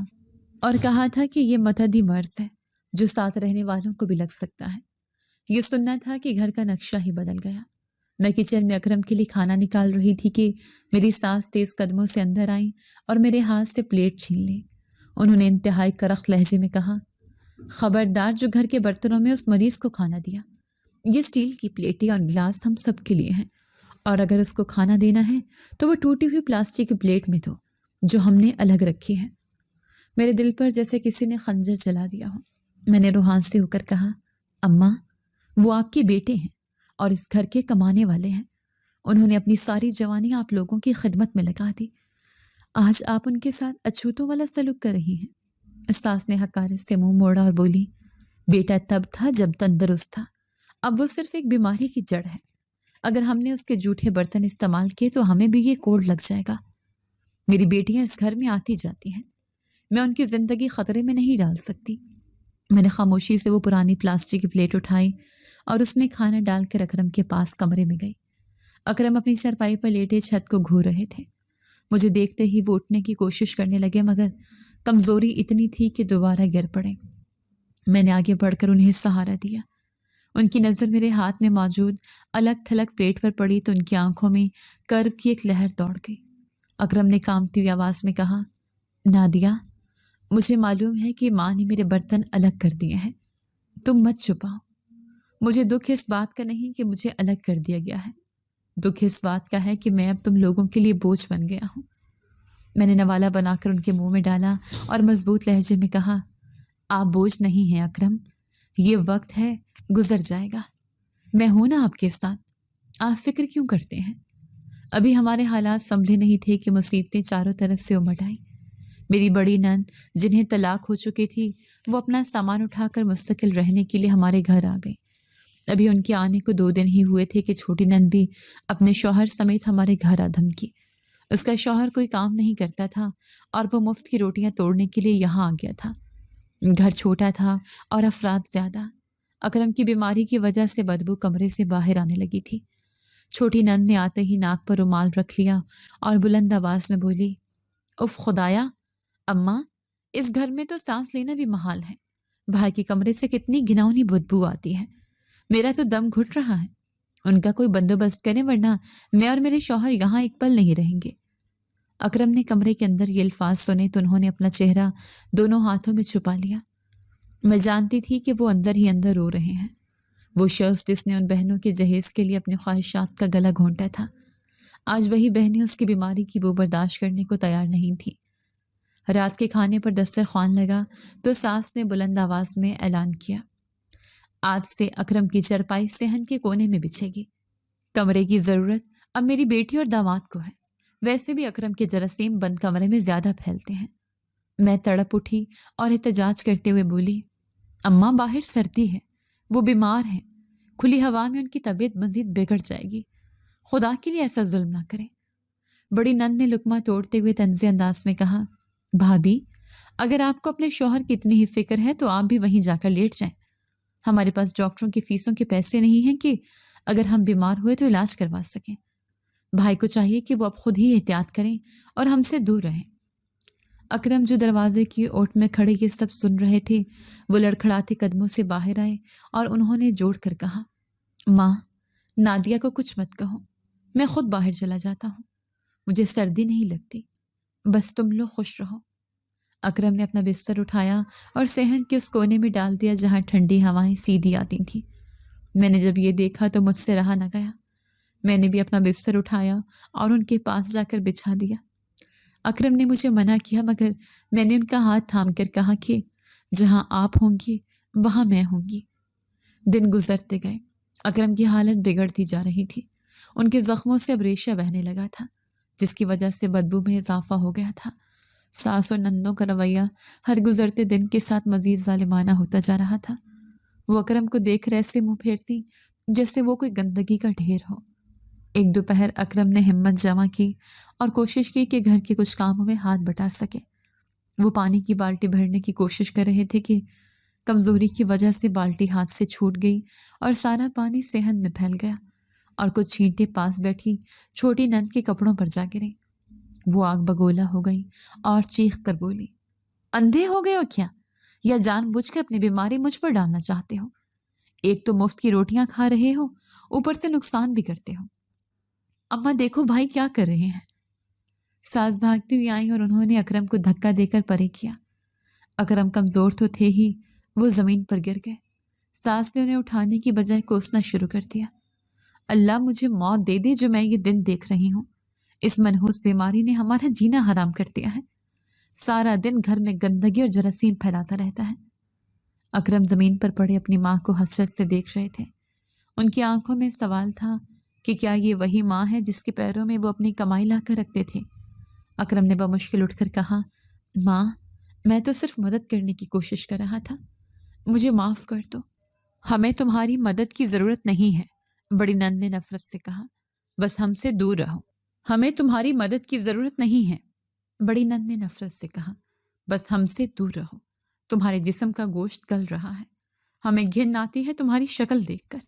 اور کہا تھا کہ یہ متعدی مرض ہے جو ساتھ رہنے والوں کو بھی لگ سکتا ہے۔ یہ سننا تھا کہ گھر کا نقشہ ہی بدل گیا۔ میں کچن میں اکرم کے لیے کھانا نکال رہی تھی کہ میری ساس تیز قدموں سے اندر آئیں اور میرے ہاتھ سے پلیٹ چھین لی۔ انہوں نے انتہائی کرخت لہجے میں کہا، خبردار جو گھر کے برتنوں میں اس مریض کو کھانا دیا، یہ اسٹیل کی پلیٹیں اور گلاس ہم سب کے لیے ہیں، اور اگر اس کو کھانا دینا ہے تو وہ ٹوٹی ہوئی پلاسٹک کی پلیٹ میں دو جو ہم نے الگ رکھی ہے۔ میرے دل پر جیسے کسی نے خنجر چلا دیا ہو۔ میں نے روحان سے ہو کر کہا، اماں وہ آپ کے بیٹے ہیں اور اس گھر کے کمانے والے ہیں۔ انہوں نے اپنی ساری جوانی آپ لوگوں کی خدمت میں لگا دی، آج آپ ان کے ساتھ اچھوتوں والا سلوک کر رہی ہیں۔ ساس نے حقارت سے منہ موڑا اور بولی، بیٹا تب تھا جب تندرست تھا، اب وہ صرف ایک بیماری کی جڑ ہے۔ اگر ہم نے اس کے جھوٹے برتن استعمال کیے تو ہمیں بھی یہ کوڑ لگ جائے گا۔ میری بیٹیاں اس گھر میں آتی جاتی ہیں، میں ان کی زندگی خطرے میں نہیں ڈال سکتی۔ میں نے خاموشی سے وہ پرانی پلاسٹک کی پلیٹ اٹھائی اور اس میں کھانا ڈال کر اکرم کے پاس کمرے میں گئی۔ اکرم اپنی چارپائی پر لیٹے چھت کو گھور رہے تھے۔ مجھے دیکھتے ہی وہ اٹھنے کی کوشش کرنے لگے مگر کمزوری اتنی تھی کہ دوبارہ گر پڑے۔ میں نے آگے بڑھ کر انہیں سہارا دیا۔ ان کی نظر میرے ہاتھ میں موجود الگ تھلگ پلیٹ پر پڑی تو ان کی آنکھوں میں کرب کی ایک لہر دوڑ گئی۔ اکرم نے کانپتی ہوئی آواز میں کہا، نادیہ مجھے معلوم ہے کہ ماں نے میرے برتن الگ کر دیے ہیں، تم مت چھپاؤ۔ مجھے دکھ اس بات کا نہیں کہ مجھے الگ کر دیا گیا ہے، دکھ اس بات کا ہے کہ میں اب تم لوگوں کے لیے بوجھ بن گیا ہوں۔ میں نے نوالہ بنا کر ان کے منہ میں ڈالا اور مضبوط لہجے میں کہا، آپ بوجھ نہیں ہیں اکرم، یہ وقت ہے گزر جائے گا، میں ہوں نا آپ کے ساتھ، آپ فکر کیوں کرتے ہیں؟ ابھی ہمارے حالات سنبھلے نہیں تھے کہ مصیبتیں چاروں طرف سے امٹ آئیں۔ میری بڑی نند جنہیں طلاق ہو چکی تھی وہ اپنا سامان اٹھا کر مستقل رہنے کے لیے ہمارے گھر آ گئی۔ ابھی ان کے آنے کو 2 دن ہی ہوئے تھے کہ چھوٹی نند بھی اپنے شوہر سمیت ہمارے گھر آ دھمکی۔ اس کا شوہر کوئی کام نہیں کرتا تھا اور وہ مفت کی روٹیاں توڑنے کے لیے یہاں آ گیا تھا۔ گھر چھوٹا تھا اور افراد زیادہ۔ اکرم کی بیماری کی وجہ سے بدبو کمرے سے باہر آنے لگی تھی۔ چھوٹی نند نے آتے ہی ناک پر رومال رکھ لیا اور بلند آواز میں بولی، اف خدایا، اماں اس گھر میں تو سانس لینا بھی محال ہے، بھائی کے کمرے سے کتنی گھناؤنی بدبو آتی ہے، میرا تو دم گھٹ رہا ہے، ان کا کوئی بندوبست کریں ورنہ میں اور میرے شوہر یہاں ایک پل نہیں رہیں گے۔ اکرم نے کمرے کے اندر یہ الفاظ سنے تو انہوں نے اپنا چہرہ دونوں ہاتھوں میں چھپا لیا۔ میں جانتی تھی کہ وہ اندر ہی اندر رو رہے ہیں۔ وہ شخص جس نے ان بہنوں کے جہیز کے لیے اپنی خواہشات کا گلا گھونٹا تھا، آج وہی بہنیں اس کی بیماری کی بو برداشت کرنے کو تیار نہیں تھیں۔ رات کے کھانے پر دسترخوان لگا تو ساس نے بلند آواز میں اعلان کیا، آج سے اکرم کی چرپائی صحن کے کونے میں بچھے گی۔ کمرے کی ضرورت اب میری بیٹی اور داماد کو ہے، ویسے بھی اکرم کے جراثیم بند کمرے میں زیادہ پھیلتے ہیں۔ میں تڑپ اٹھی اور احتجاج کرتے ہوئے بولی، اماں باہر سردی ہے، وہ بیمار ہیں، کھلی ہوا میں ان کی طبیعت مزید بگڑ جائے گی، خدا کے لیے ایسا ظلم نہ کریں۔ بڑی نند نے لقمہ توڑتے ہوئے طنزی انداز میں کہا، بھابھی اگر آپ کو اپنے شوہر کی اتنی ہی فکر ہے تو آپ بھی وہیں جا کر لیٹ جائیں۔ ہمارے پاس ڈاکٹروں کی فیسوں کے پیسے نہیں ہیں کہ اگر ہم بیمار ہوئے تو علاج کروا سکیں۔ بھائی کو چاہیے کہ وہ اب خود ہی احتیاط کریں اور ہم سے دور رہیں۔ اکرم جو دروازے کی اوٹ میں کھڑے یہ سب سن رہے تھے، وہ لڑکھڑاتے قدموں سے باہر آئے اور انہوں نے جوڑ کر کہا، ماں نادیہ کو کچھ مت کہو، میں خود باہر چلا جاتا ہوں، مجھے سردی نہیں لگتی، بس تم لوگ خوش رہو۔ اکرم نے اپنا بستر اٹھایا اور صحن کے اس کونے میں ڈال دیا جہاں ٹھنڈی ہوائیں سیدھی آتی تھیں۔ میں نے جب یہ دیکھا تو مجھ سے رہا نہ گیا، میں نے بھی اپنا بستر اٹھایا اور ان کے پاس جا کر بچھا دیا۔ اکرم نے مجھے منع کیا مگر میں نے ان کا ہاتھ تھام کر کہا کہ جہاں آپ ہوں گی وہاں میں ہوں گی۔ دن گزرتے گئے، اکرم کی حالت بگڑتی جا رہی تھی، ان کے زخموں سے اب ریشہ بہنے لگا تھا جس کی وجہ سے بدبو میں اضافہ ہو گیا تھا۔ ساس اور نندوں کا رویہ ہر گزرتے دن کے ساتھ مزید ظالمانہ ہوتا جا رہا تھا۔ وہ اکرم کو دیکھ کر ایسے منہ پھیرتی جیسے وہ کوئی گندگی کا ڈھیر ہو۔ ایک دوپہر اکرم نے ہمت جمع کی اور کوشش کی کہ گھر کے کچھ کاموں میں ہاتھ بٹا سکے۔ وہ پانی کی بالٹی بھرنے کی کوشش کر رہے تھے کہ کمزوری کی وجہ سے بالٹی ہاتھ سے چھوٹ گئی اور سارا پانی صحن میں پھیل گیا اور کچھ چھینٹے پاس بیٹھی چھوٹی نند کے کپڑوں پر جا گریں۔ وہ آگ بگولا ہو گئی اور چیخ کر بولی، اندھے ہو گئے ہو کیا، یا جان بوجھ کر اپنی بیماری مجھ پر ڈالنا چاہتے ہو؟ ایک تو مفت کی روٹیاں کھا رہے ہو، اوپر سے نقصان بھی کرتے ہو۔ اماں دیکھو بھائی کیا کر رہے ہیں۔ ساس بھاگتی ہوئی آئیں اور انہوں نے اکرم کو دھکا دے کر پرے کیا۔ اکرم کمزور تو تھے ہی، وہ زمین پر گر گئے۔ ساس نے انہیں اٹھانے کی بجائے کوسنا شروع کر دیا، اللہ مجھے موت دے دے جو میں یہ دن دیکھ رہی ہوں۔ اس منحوس بیماری نے ہمارا جینا حرام کر دیا ہے، سارا دن گھر میں گندگی اور جراثیم پھیلاتا رہتا ہے۔ اکرم زمین پر پڑے اپنی ماں کو حسرت سے دیکھ رہے تھے۔ ان کی آنکھوں میں سوال تھا کہ کیا یہ وہی ماں ہے جس کے پیروں میں وہ اپنی کمائی لا کر رکھتے تھے؟ اکرم نے بمشکل اٹھ کر کہا، ماں میں تو صرف مدد کرنے کی کوشش کر رہا تھا، مجھے معاف کر دو۔ ہمیں تمہاری مدد کی ضرورت نہیں ہے، بڑی نند نے نفرت سے کہا، بس ہم سے دور رہو۔ ہمیں تمہاری مدد کی ضرورت نہیں ہے، بڑی نند نے نفرت سے کہا، بس ہم سے دور رہو۔ تمہارے جسم کا گوشت گل رہا ہے، ہمیں گھن آتی ہے تمہاری شکل دیکھ کر۔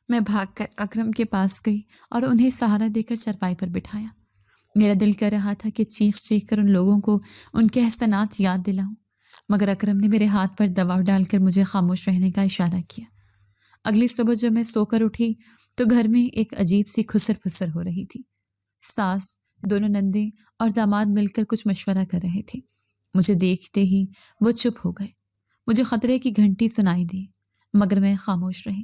میں بھاگ کر اکرم کے پاس گئی اور انہیں سہارا دے کر چرپائی پر بٹھایا۔ میرا دل کر رہا تھا کہ چیخ چیخ کر ان لوگوں کو ان کے احسانات یاد دلاؤں، مگر اکرم نے میرے ہاتھ پر دباؤ ڈال کر مجھے خاموش رہنے کا اشارہ کیا۔ اگلی صبح جب میں سو کر اٹھی تو گھر میں ایک عجیب سی کھسر پھسر ہو رہی تھی۔ ساس، دونوں نندیں اور داماد مل کر کچھ مشورہ کر رہے تھے۔ مجھے دیکھتے ہی وہ چپ ہو گئے۔ مجھے خطرے کی گھنٹی سنائی دی مگر میں خاموش رہی۔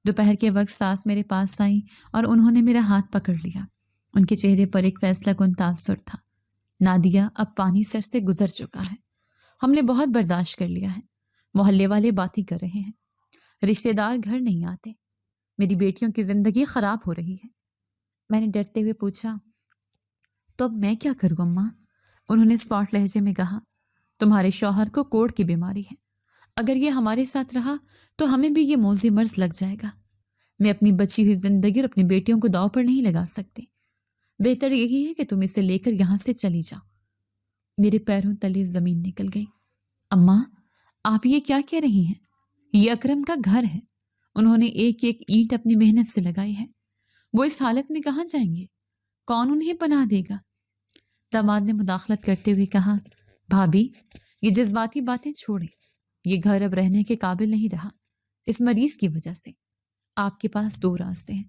دوپہر کے وقت ساس میرے پاس آئیں اور انہوں نے میرا ہاتھ پکڑ لیا۔ ان کے چہرے پر ایک فیصلہ کن تاثر تھا۔ نادیہ اب پانی سر سے گزر چکا ہے، ہم نے بہت برداشت کر لیا ہے، محلے والے باتیں کر رہے ہیں، رشتہ دار گھر نہیں آتے، میری بیٹیوں کی زندگی خراب ہو رہی ہے۔ میں نے ڈرتے ہوئے پوچھا، تو اب میں کیا کروں اماں؟ انہوں نے اسپاٹ لہجے میں کہا، تمہارے شوہر کو کوڑ کی بیماری ہے، اگر یہ ہمارے ساتھ رہا تو ہمیں بھی یہ موذی مرض لگ جائے گا۔ میں اپنی بچی ہوئی زندگی اور اپنی بیٹیوں کو داؤ پر نہیں لگا سکتی، بہتر یہی ہے کہ تم اسے لے کر یہاں سے چلی جاؤ۔ میرے پیروں تلے زمین نکل گئی۔ اماں آپ یہ کیا کہہ رہی ہیں؟ یہ اکرم کا گھر ہے، انہوں نے ایک ایک اینٹ اپنی محنت سے لگائی ہے، وہ اس حالت میں کہاں جائیں گے؟ کون انہیں پناہ دے گا؟ داماد نے مداخلت کرتے ہوئے کہا، بھابھی یہ جذباتی باتیں چھوڑیں، یہ گھر اب رہنے کے قابل نہیں رہا اس مریض کی وجہ سے۔ آپ کے پاس دو راستے ہیں،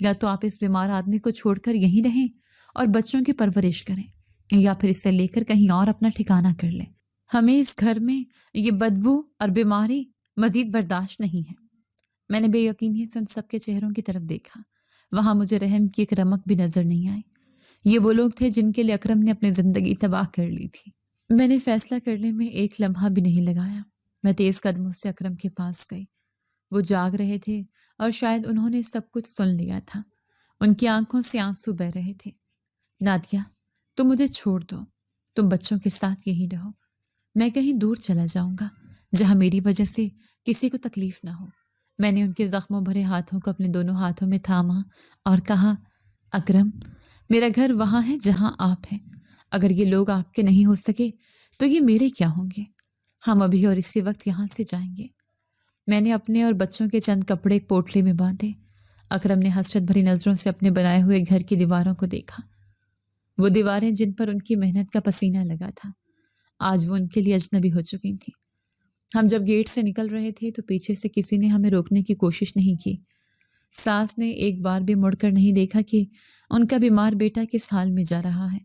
یا تو آپ اس بیمار آدمی کو چھوڑ کر یہیں رہیں اور بچوں کی پرورش کریں، یا پھر اسے لے کر کہیں اور اپنا ٹھکانہ کر لیں۔ ہمیں اس گھر میں یہ بدبو اور بیماری مزید برداشت نہیں ہے۔ میں نے بے یقینی سے ان سب کے چہروں کی طرف دیکھا، وہاں مجھے رحم کی ایک رمق بھی نظر نہیں آئی۔ یہ وہ لوگ تھے جن کے لیے اکرم نے اپنی زندگی تباہ کر لی تھی۔ میں نے فیصلہ کرنے میں ایک لمحہ بھی نہیں لگایا۔ میں تیز قدموں سے اکرم کے پاس گئی۔ وہ جاگ رہے تھے اور شاید انہوں نے سب کچھ سن لیا تھا۔ ان کی آنکھوں سے آنسو بہہ رہے تھے۔ نادیہ تم مجھے چھوڑ دو، تم بچوں کے ساتھ یہیں رہو، میں کہیں دور چلا جاؤں گا، جہاں میری وجہ سے کسی کو تکلیف نہ ہو۔ میں نے ان کے زخموں بھرے ہاتھوں کو اپنے دونوں ہاتھوں میں تھاما اور کہا، اکرم، میرا گھر وہاں ہے جہاں آپ ہیں۔ اگر یہ لوگ آپ کے نہیں ہو سکے تو یہ میرے کیا ہوں گے؟ ہم ابھی اور اسی وقت یہاں سے جائیں گے۔ میں نے اپنے اور بچوں کے چند کپڑے ایک پوٹلے میں باندھے۔ اکرم نے حسرت بھری نظروں سے اپنے بنائے ہوئے گھر کی دیواروں کو دیکھا۔ وہ دیواریں جن پر ان کی محنت کا پسینہ لگا تھا، آج وہ ان کے لیے اجنبی ہو چکی تھیں۔ ہم جب گیٹ سے نکل رہے تھے تو پیچھے سے کسی نے ہمیں روکنے کی کوشش نہیں کی۔ ساس نے ایک بار بھی مڑ کر نہیں دیکھا کہ ان کا بیمار بیٹا کس حال میں جا رہا ہے۔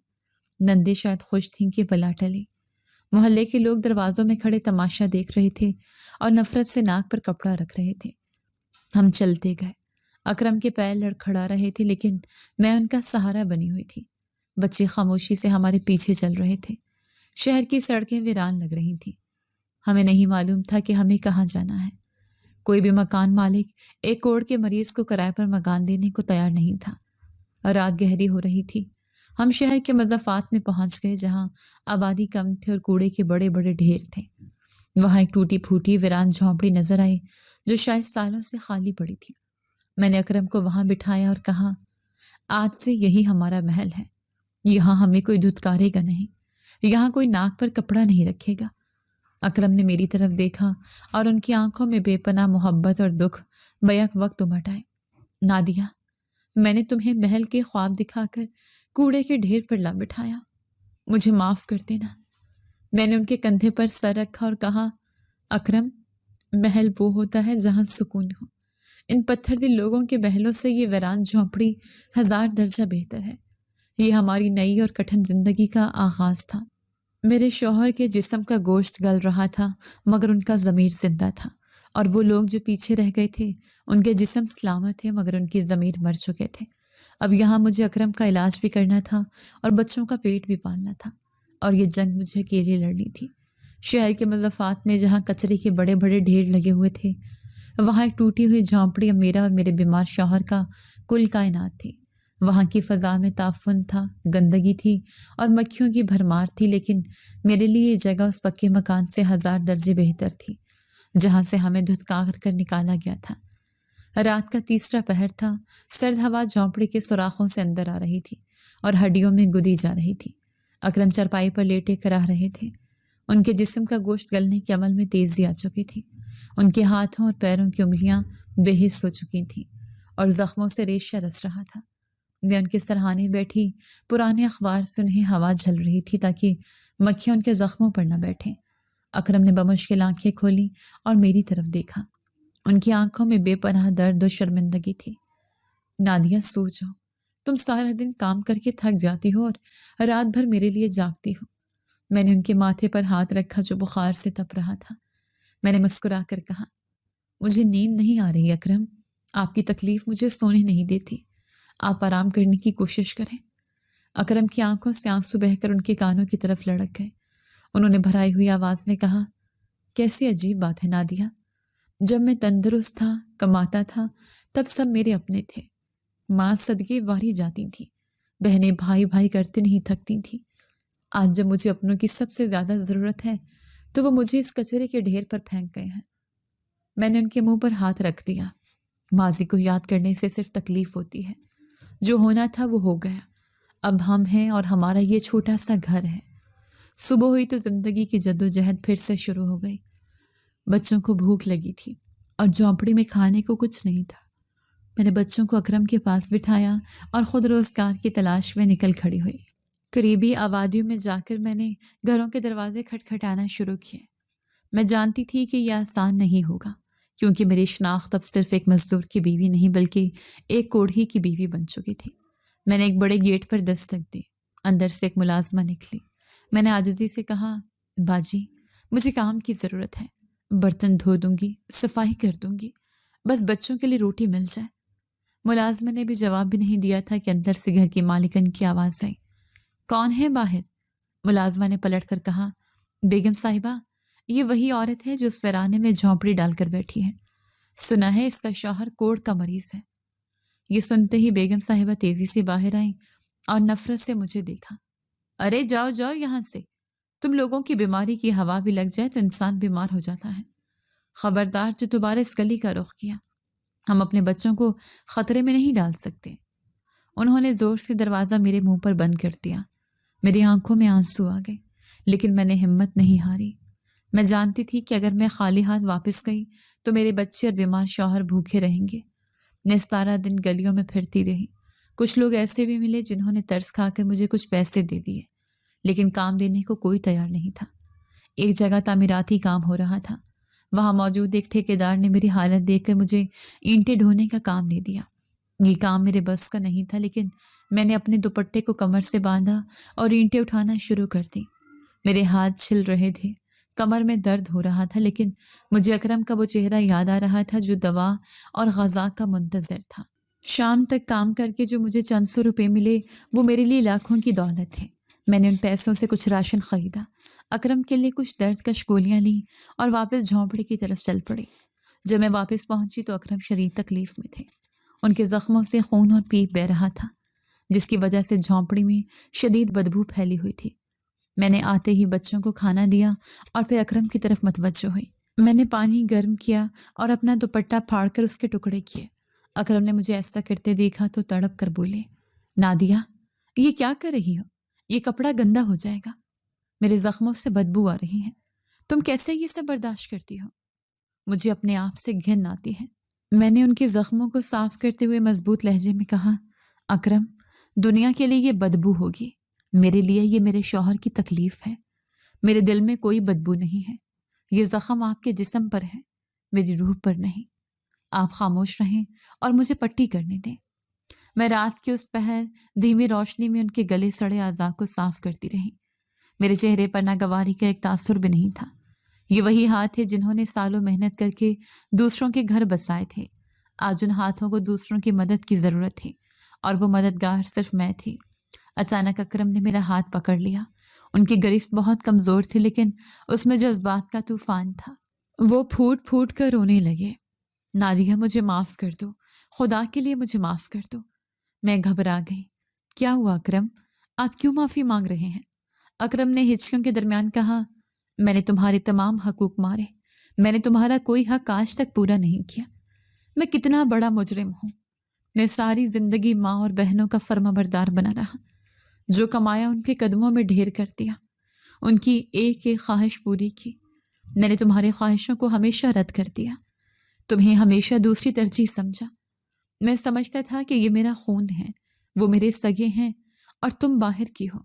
نندے شاید خوش تھیں کہ بلا ٹلی۔ محلے کے لوگ دروازوں میں کھڑے تماشا دیکھ رہے تھے اور نفرت سے ناک پر کپڑا رکھ رہے تھے۔ ہم چلتے گئے۔ اکرم کے پیر لڑکھڑا رہے تھے لیکن میں ان کا سہارا بنی ہوئی تھی۔ بچے خاموشی سے ہمارے پیچھے چل رہے تھے۔ شہر کی سڑکیں ویران لگ رہی تھیں۔ ہمیں نہیں معلوم تھا کہ ہمیں کہاں جانا ہے۔ کوئی بھی مکان مالک ایک کوڑ کے مریض کو کرائے پر مکان دینے کو تیار نہیں تھا۔ رات گہری ہو رہی تھی۔ ہم شہر کے مضافات میں پہنچ گئے جہاں آبادی کم تھی اور کوڑے کے بڑے بڑے ڈھیر تھے۔ وہاں ایک ٹوٹی پھوٹی ویران جھونپڑی نظر آئی جو شاید سالوں سے خالی پڑی تھی۔ میں نے اکرم کو وہاں بٹھایا اور کہا، آج سے یہی ہمارا محل ہے۔ یہاں ہمیں کوئی دھتکارے گا نہیں، یہاں کوئی ناک پر کپڑا نہیں رکھے گا۔ اکرم نے میری طرف دیکھا اور ان کی آنکھوں میں بے پناہ محبت اور دکھ بیک وقت امٹ آئے۔ نادیہ، میں نے تمہیں محل کے خواب دکھا کر کوڑے کے ڈھیر پر لا بٹھایا، مجھے معاف کر دینا۔ میں نے ان کے کندھے پر سر رکھا اور کہا، اکرم، محل وہ ہوتا ہے جہاں سکون ہو۔ ان پتھر دل لوگوں کے محلوں سے یہ ویران جھونپڑی 1000 درجہ بہتر ہے۔ یہ ہماری نئی اور کٹھن زندگی کا آغاز تھا۔ میرے شوہر کے جسم کا گوشت گل رہا تھا مگر ان کا ضمیر زندہ تھا، اور وہ لوگ جو پیچھے رہ گئے تھے ان کے جسم سلامت تھے مگر ان کی ضمیر مر چکے تھے۔ اب یہاں مجھے اکرم کا علاج بھی کرنا تھا اور بچوں کا پیٹ بھی پالنا تھا، اور یہ جنگ مجھے اکیلے لڑنی تھی۔ شہر کے مضافات میں جہاں کچرے کے بڑے بڑے ڈھیر لگے ہوئے تھے، وہاں ایک ٹوٹی ہوئی جھونپڑی اب میرا اور میرے بیمار شوہر کا کل کائنات تھی۔ وہاں کی فضا میں تعفن تھا، گندگی تھی اور مکھیوں کی بھرمار تھی، لیکن میرے لیے یہ جگہ اس پکے مکان سے 1000 درجے بہتر تھی جہاں سے ہمیں دھتکار کر نکالا گیا تھا۔ رات کا تیسرا پہر تھا۔ سرد ہوا جھونپڑی کے سوراخوں سے اندر آ رہی تھی اور ہڈیوں میں گدی جا رہی تھی۔ اکرم چرپائی پر لیٹے کراہ رہے تھے۔ ان کے جسم کا گوشت گلنے کے عمل میں تیزی آ چکی تھی۔ ان کے ہاتھوں اور پیروں کی انگلیاں بے حس ہو چکی تھیں اور زخموں سے ریشہ رس رہا تھا۔ میں ان کے سرہانے بیٹھی پرانے اخبار سے انہیں ہوا جھل رہی تھی تاکہ مکھیاں ان کے زخموں پر نہ بیٹھیں۔ اکرم نے بمشکل آنکھیں کھولی اور میری طرف دیکھا۔ ان کی آنکھوں میں بے پناہ درد و شرمندگی تھی۔ نادیہ، سو جاؤ، تم سارا دن کام کر کے تھک جاتی ہو اور رات بھر میرے لیے جاگتی ہو۔ میں نے ان کے ماتھے پر ہاتھ رکھا جو بخار سے تپ رہا تھا۔ میں نے مسکرا کر کہا، مجھے نیند نہیں آ رہی اکرم، آپ کی تکلیف مجھے سونے نہیں دیتی، آپ آرام کرنے کی کوشش کریں۔ اکرم کی آنکھوں سے آنسو بہہ کر ان کے کانوں کی طرف لڑک گئے۔ انہوں نے بھرائی ہوئی آواز میں کہا، کیسی عجیب بات ہے نادیہ، جب میں تندرست تھا، کماتا تھا، تب سب میرے اپنے تھے، ماں صدقے واری جاتی تھی، بہنیں بھائی بھائی کرتے نہیں تھکتی تھی۔ آج جب مجھے اپنوں کی سب سے زیادہ ضرورت ہے تو وہ مجھے اس کچرے کے ڈھیر پر پھینک گئے ہیں۔ میں نے ان کے منہ پر ہاتھ رکھ دیا۔ ماضی کو یاد کرنے سے صرف تکلیف ہوتی ہے، جو ہونا تھا وہ ہو گیا۔ اب ہم ہیں اور ہمارا یہ چھوٹا سا گھر ہے۔ صبح ہوئی تو زندگی کی جدوجہد پھر سے شروع ہو گئی۔ بچوں کو بھوک لگی تھی اور جھونپڑی میں کھانے کو کچھ نہیں تھا۔ میں نے بچوں کو اکرم کے پاس بٹھایا اور خود روزگار کی تلاش میں نکل کھڑی ہوئی۔ قریبی آبادیوں میں جا کر میں نے گھروں کے دروازے کھٹکھٹانا شروع کیے۔ میں جانتی تھی کہ یہ آسان نہیں ہوگا، کیونکہ میری شناخت اب صرف ایک مزدور کی بیوی نہیں بلکہ ایک کوڑھی کی بیوی بن چکی تھی۔ میں نے ایک بڑے گیٹ پر دستک دی۔ اندر سے ایک ملازمہ نکلی۔ میں نے عاجزی سے کہا، باجی، مجھے کام کی ضرورت ہے، برتن دھو دوں گی، صفائی کر دوں گی، بس بچوں کے لیے روٹی مل جائے۔ ملازمہ نے بھی جواب بھی نہیں دیا تھا کہ اندر سے گھر کی مالکن کی آواز آئی، کون ہے باہر؟ ملازمہ نے پلٹ کر کہا، بیگم صاحبہ، یہ وہی عورت ہے جو اس ویرانے میں جھونپڑی ڈال کر بیٹھی ہے، سنا ہے اس کا شوہر کوڑ کا مریض ہے۔ یہ سنتے ہی بیگم صاحبہ تیزی سے باہر آئیں اور نفرت سے مجھے دیکھا۔ ارے جاؤ جاؤ یہاں سے، تم لوگوں کی بیماری کی ہوا بھی لگ جائے تو انسان بیمار ہو جاتا ہے۔ خبردار جو دوبارہ اس گلی کا رخ کیا۔ ہم اپنے بچوں کو خطرے میں نہیں ڈال سکتے۔ انہوں نے زور سے دروازہ میرے منہ پر بند کر دیا۔ میری آنکھوں میں آنسو آ گئے، لیکن میں نے ہمت نہیں ہاری۔ میں جانتی تھی کہ اگر میں خالی ہاتھ واپس گئی تو میرے بچے اور بیمار شوہر بھوکے رہیں گے۔ میں سارا دن گلیوں میں پھرتی رہی۔ کچھ لوگ ایسے بھی ملے جنہوں نے ترس کھا کر مجھے کچھ پیسے دے دیے، لیکن کام دینے کو کوئی تیار نہیں تھا۔ ایک جگہ تعمیراتی کام ہو رہا تھا۔ وہاں موجود ایک ٹھیکیدار نے میری حالت دیکھ کر مجھے اینٹیں ڈھونے کا کام دے دیا۔ یہ کام میرے بس کا نہیں تھا، لیکن میں نے اپنے دوپٹے کو کمر سے باندھا اور اینٹیں اٹھانا شروع کر دی۔ میرے ہاتھ چھل رہے تھے، کمر میں درد ہو رہا تھا، لیکن مجھے اکرم کا وہ چہرہ یاد آ رہا تھا جو دوا اور غذا کا منتظر تھا۔ شام تک کام کر کے جو مجھے چند سو روپے ملے وہ میرے لیے لاکھوں کی دولت ہے۔ میں نے ان پیسوں سے کچھ راشن خریدا، اکرم کے لیے کچھ درد کش گولیاں لیں اور واپس جھونپڑی کی طرف چل پڑی۔ جب میں واپس پہنچی تو اکرم شدید تکلیف میں تھے۔ ان کے زخموں سے خون اور پیپ بہہ رہا تھا، جس کی وجہ سے جھونپڑی میں شدید بدبو پھیلی ہوئی تھی۔ میں نے آتے ہی بچوں کو کھانا دیا اور پھر اکرم کی طرف متوجہ ہوئی۔ میں نے پانی گرم کیا اور اپنا دوپٹہ پھاڑ کر اس کے ٹکڑے کیے۔ اکرم نے مجھے ایسا کرتے دیکھا تو تڑپ کر بولے، نادیہ، یہ کیا کر رہی ہو؟ یہ کپڑا گندا ہو جائے گا۔ میرے زخموں سے بدبو آ رہی ہے۔ تم کیسے یہ سب برداشت کرتی ہو؟ مجھے اپنے آپ سے گھن آتی ہے۔ میں نے ان کے زخموں کو صاف کرتے ہوئے مضبوط لہجے میں کہا، اکرم، دنیا کے لیے یہ بدبو ہوگی، میرے لیے یہ میرے شوہر کی تکلیف ہے۔ میرے دل میں کوئی بدبو نہیں ہے۔ یہ زخم آپ کے جسم پر ہے، میری روح پر نہیں۔ آپ خاموش رہیں اور مجھے پٹی کرنے دیں۔ میں رات کے اس پہر دھیمی روشنی میں ان کے گلے سڑے اعضاء کو صاف کرتی رہی۔ میرے چہرے پر ناگواری کا ایک تاثر بھی نہیں تھا۔ یہ وہی ہاتھ تھے جنہوں نے سالوں محنت کر کے دوسروں کے گھر بسائے تھے۔ آج ان ہاتھوں کو دوسروں کی مدد کی ضرورت تھی، اور وہ مددگار صرف میں تھی۔ اچانک اکرم نے میرا ہاتھ پکڑ لیا۔ ان کی گرفت بہت کمزور تھی، لیکن اس میں جذبات کا طوفان تھا۔ وہ پھوٹ پھوٹ کر رونے لگے۔ نادیہ، مجھے معاف کر دو، خدا کے لیے مجھے معاف کر دو۔ میں گھبرا گئی۔ کیا ہوا اکرم؟ آپ کیوں معافی مانگ رہے ہیں؟ اکرم نے ہچکیوں کے درمیان کہا، میں نے تمہارے تمام حقوق مارے، میں نے تمہارا کوئی حق آج تک پورا نہیں کیا۔ میں کتنا بڑا مجرم ہوں۔ میں ساری زندگی ماں اور بہنوں کا فرما بردار بنا رہا، جو کمایا ان کے قدموں میں ڈھیر کر دیا، ان کی ایک ایک خواہش پوری کی۔ میں نے تمہاری خواہشوں کو ہمیشہ رد کر دیا، تمہیں ہمیشہ دوسری ترجیح سمجھا۔ میں سمجھتا تھا کہ یہ میرا خون ہے، وہ میرے سگے ہیں اور تم باہر کی ہو،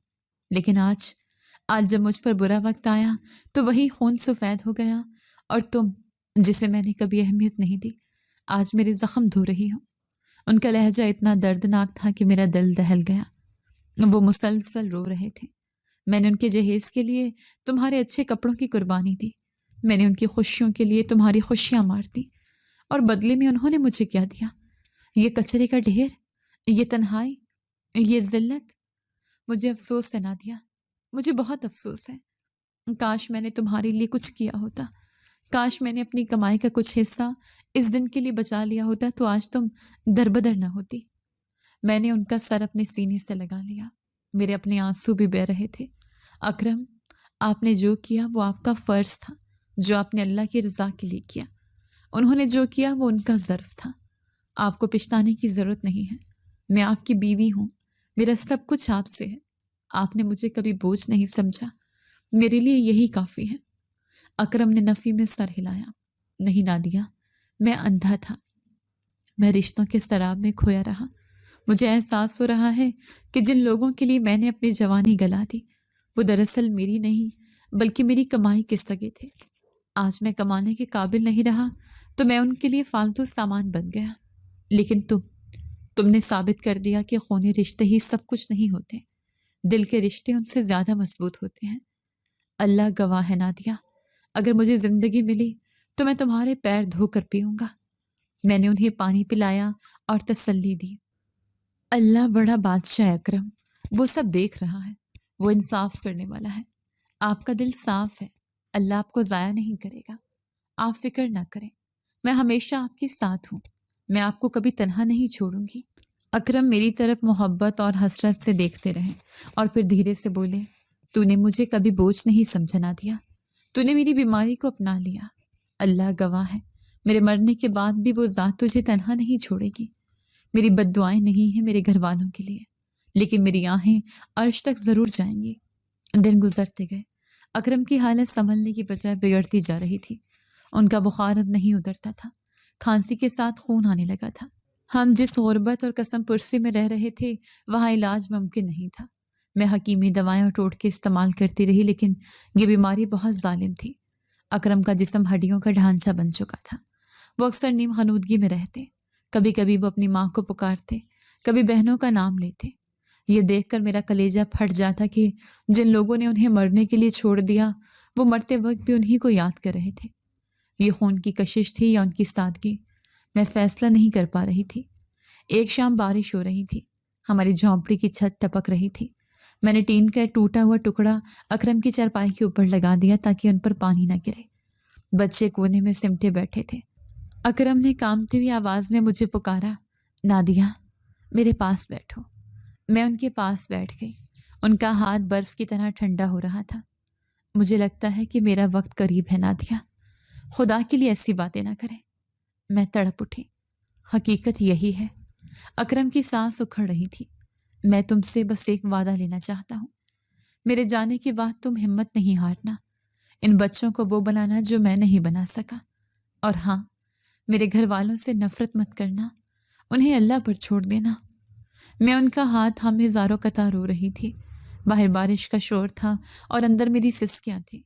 لیکن آج جب مجھ پر برا وقت آیا تو وہی خون سفید ہو گیا، اور تم، جسے میں نے کبھی اہمیت نہیں دی، آج میرے زخم دھو رہی ہو۔ ان کا لہجہ اتنا دردناک تھا کہ میرا دل دہل گیا۔ وہ مسلسل رو رہے تھے۔ میں نے ان کے جہیز کے لیے تمہارے اچھے کپڑوں کی قربانی دی، میں نے ان کی خوشیوں کے لیے تمہاری خوشیاں مار دی، اور بدلے میں انہوں نے مجھے کیا دیا؟ یہ کچرے کا ڈھیر، یہ تنہائی، یہ ذلت۔ مجھے افسوس ہے نادیہ، مجھے بہت افسوس ہے۔ کاش میں نے تمہارے لیے کچھ کیا ہوتا، کاش میں نے اپنی کمائی کا کچھ حصہ اس دن کے لیے بچا لیا ہوتا تو آج تم دربدر نہ ہوتی۔ میں نے ان کا سر اپنے سینے سے لگا لیا، میرے اپنے آنسو بھی بہہ رہے تھے۔ اکرم، آپ نے جو کیا وہ آپ کا فرض تھا، جو آپ نے اللہ کی رضا کے لیے کیا۔ انہوں نے جو کیا وہ ان کا ظرف تھا۔ آپ کو پچھتانے کی ضرورت نہیں ہے۔ میں آپ کی بیوی ہوں، میرا سب کچھ آپ سے ہے۔ آپ نے مجھے کبھی بوجھ نہیں سمجھا، میرے لیے یہی کافی ہے۔ اکرم نے نفی میں سر ہلایا۔ نہیں نادیہ، میں اندھا تھا، میں رشتوں کے سراب میں کھویا رہا۔ مجھے احساس ہو رہا ہے کہ جن لوگوں کے لیے میں نے اپنی جوانی گلا دی وہ دراصل میری نہیں بلکہ میری کمائی کے سگے تھے۔ آج میں کمانے کے قابل نہیں رہا تو میں ان کے لیے فالتو سامان بن گیا، لیکن تم نے ثابت کر دیا کہ خونی رشتے ہی سب کچھ نہیں ہوتے، دل کے رشتے ان سے زیادہ مضبوط ہوتے ہیں۔ اللہ گواہ ہے نادیہ، اگر مجھے زندگی ملی تو میں تمہارے پیر دھو کر پیوں گا۔ میں نے انہیں پانی پلایا اور تسلی دی۔ اللہ بڑا بادشاہ ہے اکرم، وہ سب دیکھ رہا ہے، وہ انصاف کرنے والا ہے۔ آپ کا دل صاف ہے، اللہ آپ کو ضائع نہیں کرے گا۔ آپ فکر نہ کریں، میں ہمیشہ آپ کے ساتھ ہوں، میں آپ کو کبھی تنہا نہیں چھوڑوں گی۔ اکرم میری طرف محبت اور حسرت سے دیکھتے رہے اور پھر دھیرے سے بولے، تو نے مجھے کبھی بوجھ نہیں سمجھا نادیہ، تو نے میری بیماری کو اپنا لیا۔ اللہ گواہ ہے، میرے مرنے کے بعد بھی وہ ذات تجھے تنہا نہیں چھوڑے گی۔ میری بد دعائیں نہیں ہیں میرے گھر والوں کے لیے، لیکن میری آہیں عرش تک ضرور جائیں گی۔ دن گزرتے گئے، اکرم کی حالت سنبھلنے کی بجائے بگڑتی جا رہی تھی۔ ان کا بخار اب نہیں اترتا تھا، کھانسی کے ساتھ خون آنے لگا تھا۔ ہم جس غربت اور قسم پرسی میں رہ رہے تھے وہاں علاج ممکن نہیں تھا۔ میں حکیمی دوائیں اور ٹوٹکے استعمال کرتی رہی، لیکن یہ بیماری بہت ظالم تھی۔ اکرم کا جسم ہڈیوں کا ڈھانچہ بن چکا تھا۔ وہ اکثر نیم غنودگی میں رہتے، کبھی کبھی وہ اپنی ماں کو پکارتے، کبھی بہنوں کا نام لیتے۔ یہ دیکھ کر میرا کلیجہ پھٹ جاتا کہ جن لوگوں نے انہیں مرنے کے لیے چھوڑ دیا وہ مرتے وقت بھی انہی کو یاد کر رہے تھے۔ یہ خون کی کشش تھی یا ان کی سادگی؟ میں فیصلہ نہیں کر پا رہی تھی۔ ایک شام بارش ہو رہی تھی، ہماری جھونپڑی کی چھت ٹپک رہی تھی۔ میں نے ٹین کا ایک ٹوٹا ہوا ٹکڑا اکرم کی چارپائی کے اوپر لگا دیا تاکہ ان پر پانی نہ گرے۔ بچے کونے میں سمٹے بیٹھے تھے۔ اکرم نے کانپتی ہوئی آواز میں مجھے پکارا، نادیہ میرے پاس بیٹھو۔ میں ان کے پاس بیٹھ گئی۔ ان کا ہاتھ برف کی طرح ٹھنڈا ہو رہا تھا۔ مجھے لگتا ہے کہ میرا وقت قریب ہے نادیہ، خدا کے لیے ایسی باتیں نہ کریں۔ میں تڑپ اٹھی۔ حقیقت یہی ہے۔ اکرم کی سانس اکھڑ رہی تھی۔ میں تم سے بس ایک وعدہ لینا چاہتا ہوں۔ میرے جانے کے بعد تم ہمت نہیں ہارنا، ان بچوں کو وہ بنانا جو میں نہیں بنا سکا۔ اور ہاں، میرے گھر والوں سے نفرت مت کرنا، انہیں اللہ پر چھوڑ دینا۔ میں ان کا ہاتھ تھامے زاروں قطار رو رہی تھی۔ باہر بارش کا شور تھا اور اندر میری سسکیاں تھیں۔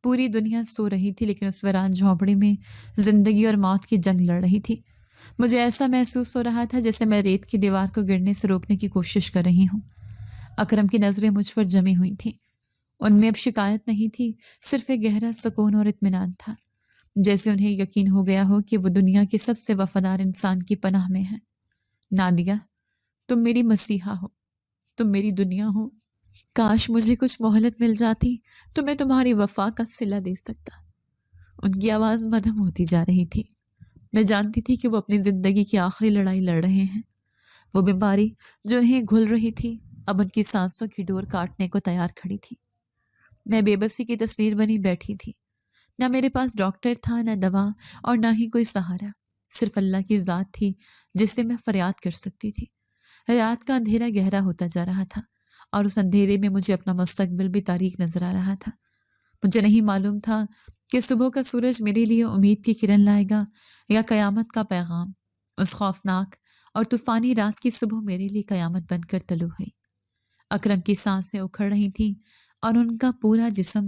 پوری دنیا سو رہی تھی، لیکن اس ویران جھونپڑی میں زندگی اور موت کی جنگ لڑ رہی تھی۔ مجھے ایسا محسوس ہو رہا تھا جیسے میں ریت کی دیوار کو گرنے سے روکنے کی کوشش کر رہی ہوں۔ اکرم کی نظریں مجھ پر جمی ہوئی تھیں۔ ان میں اب شکایت نہیں تھی، صرف ایک گہرا سکون اور اطمینان تھا، جیسے انہیں یقین ہو گیا ہو کہ وہ دنیا کے سب سے وفادار انسان کی پناہ میں ہے۔ نادیہ، تم میری مسیحا ہو، تم میری دنیا ہو۔ کاش مجھے کچھ مہلت مل جاتی تو میں تمہاری وفا کا صلہ دے سکتا۔ ان کی آواز مدھم ہوتی جا رہی تھی۔ میں جانتی تھی کہ وہ اپنی زندگی کی آخری لڑائی لڑ رہے ہیں۔ وہ بیماری جو انہیں گھل رہی تھی اب ان کی سانسوں کی ڈور کاٹنے کو تیار کھڑی تھی۔ میں بے بسی کی تصویر بنی بیٹھی تھی۔ نہ میرے پاس ڈاکٹر تھا، نہ دوا، اور نہ ہی کوئی سہارا۔ صرف اللہ کی ذات تھی جس سے میں فریاد کر سکتی تھی۔ رات کا اندھیرا گہرا ہوتا جا رہا تھا اور اس اندھیرے میں مجھے اپنا مستقبل بھی تاریک نظر آ رہا تھا۔ مجھے نہیں معلوم تھا کہ صبح کا سورج میرے لیے امید کی کرن لائے گا یا قیامت کا پیغام۔ اس خوفناک اور طوفانی رات کی صبح میرے لیے قیامت بن کر طلوع ہوئی۔ اکرم کی سانسیں اکھڑ رہی تھیں اور ان کا پورا جسم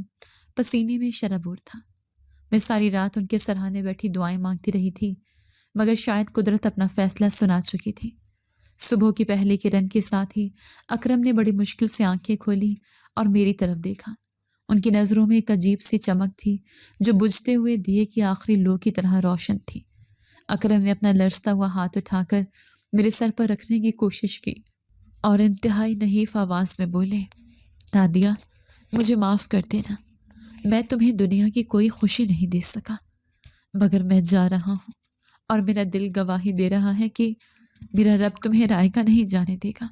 پسینے میں شرابور تھا۔ میں ساری رات ان کے سرہانے بیٹھی دعائیں مانگتی رہی تھی، مگر شاید قدرت اپنا فیصلہ سنا چکی تھی۔ صبح کی پہلی کرن کے ساتھ ہی اکرم نے بڑی مشکل سے آنکھیں کھولی اور میری طرف دیکھا۔ ان کی نظروں میں ایک عجیب سی چمک تھی جو بجھتے ہوئے دیے کی آخری لو کی طرح روشن تھی۔ اکرم نے اپنا لرزتا ہوا ہاتھ اٹھا کر میرے سر پر رکھنے کی کوشش کی اور انتہائی نحیف آواز میں بولے، نادیہ مجھے معاف کر دینا، میں تمہیں دنیا کی کوئی خوشی نہیں دے سکا، مگر میں جا رہا ہوں اور میرا دل گواہی دے رہا ہے کہ میرا رب تمہیں رائے کا نہیں جانے دے گا۔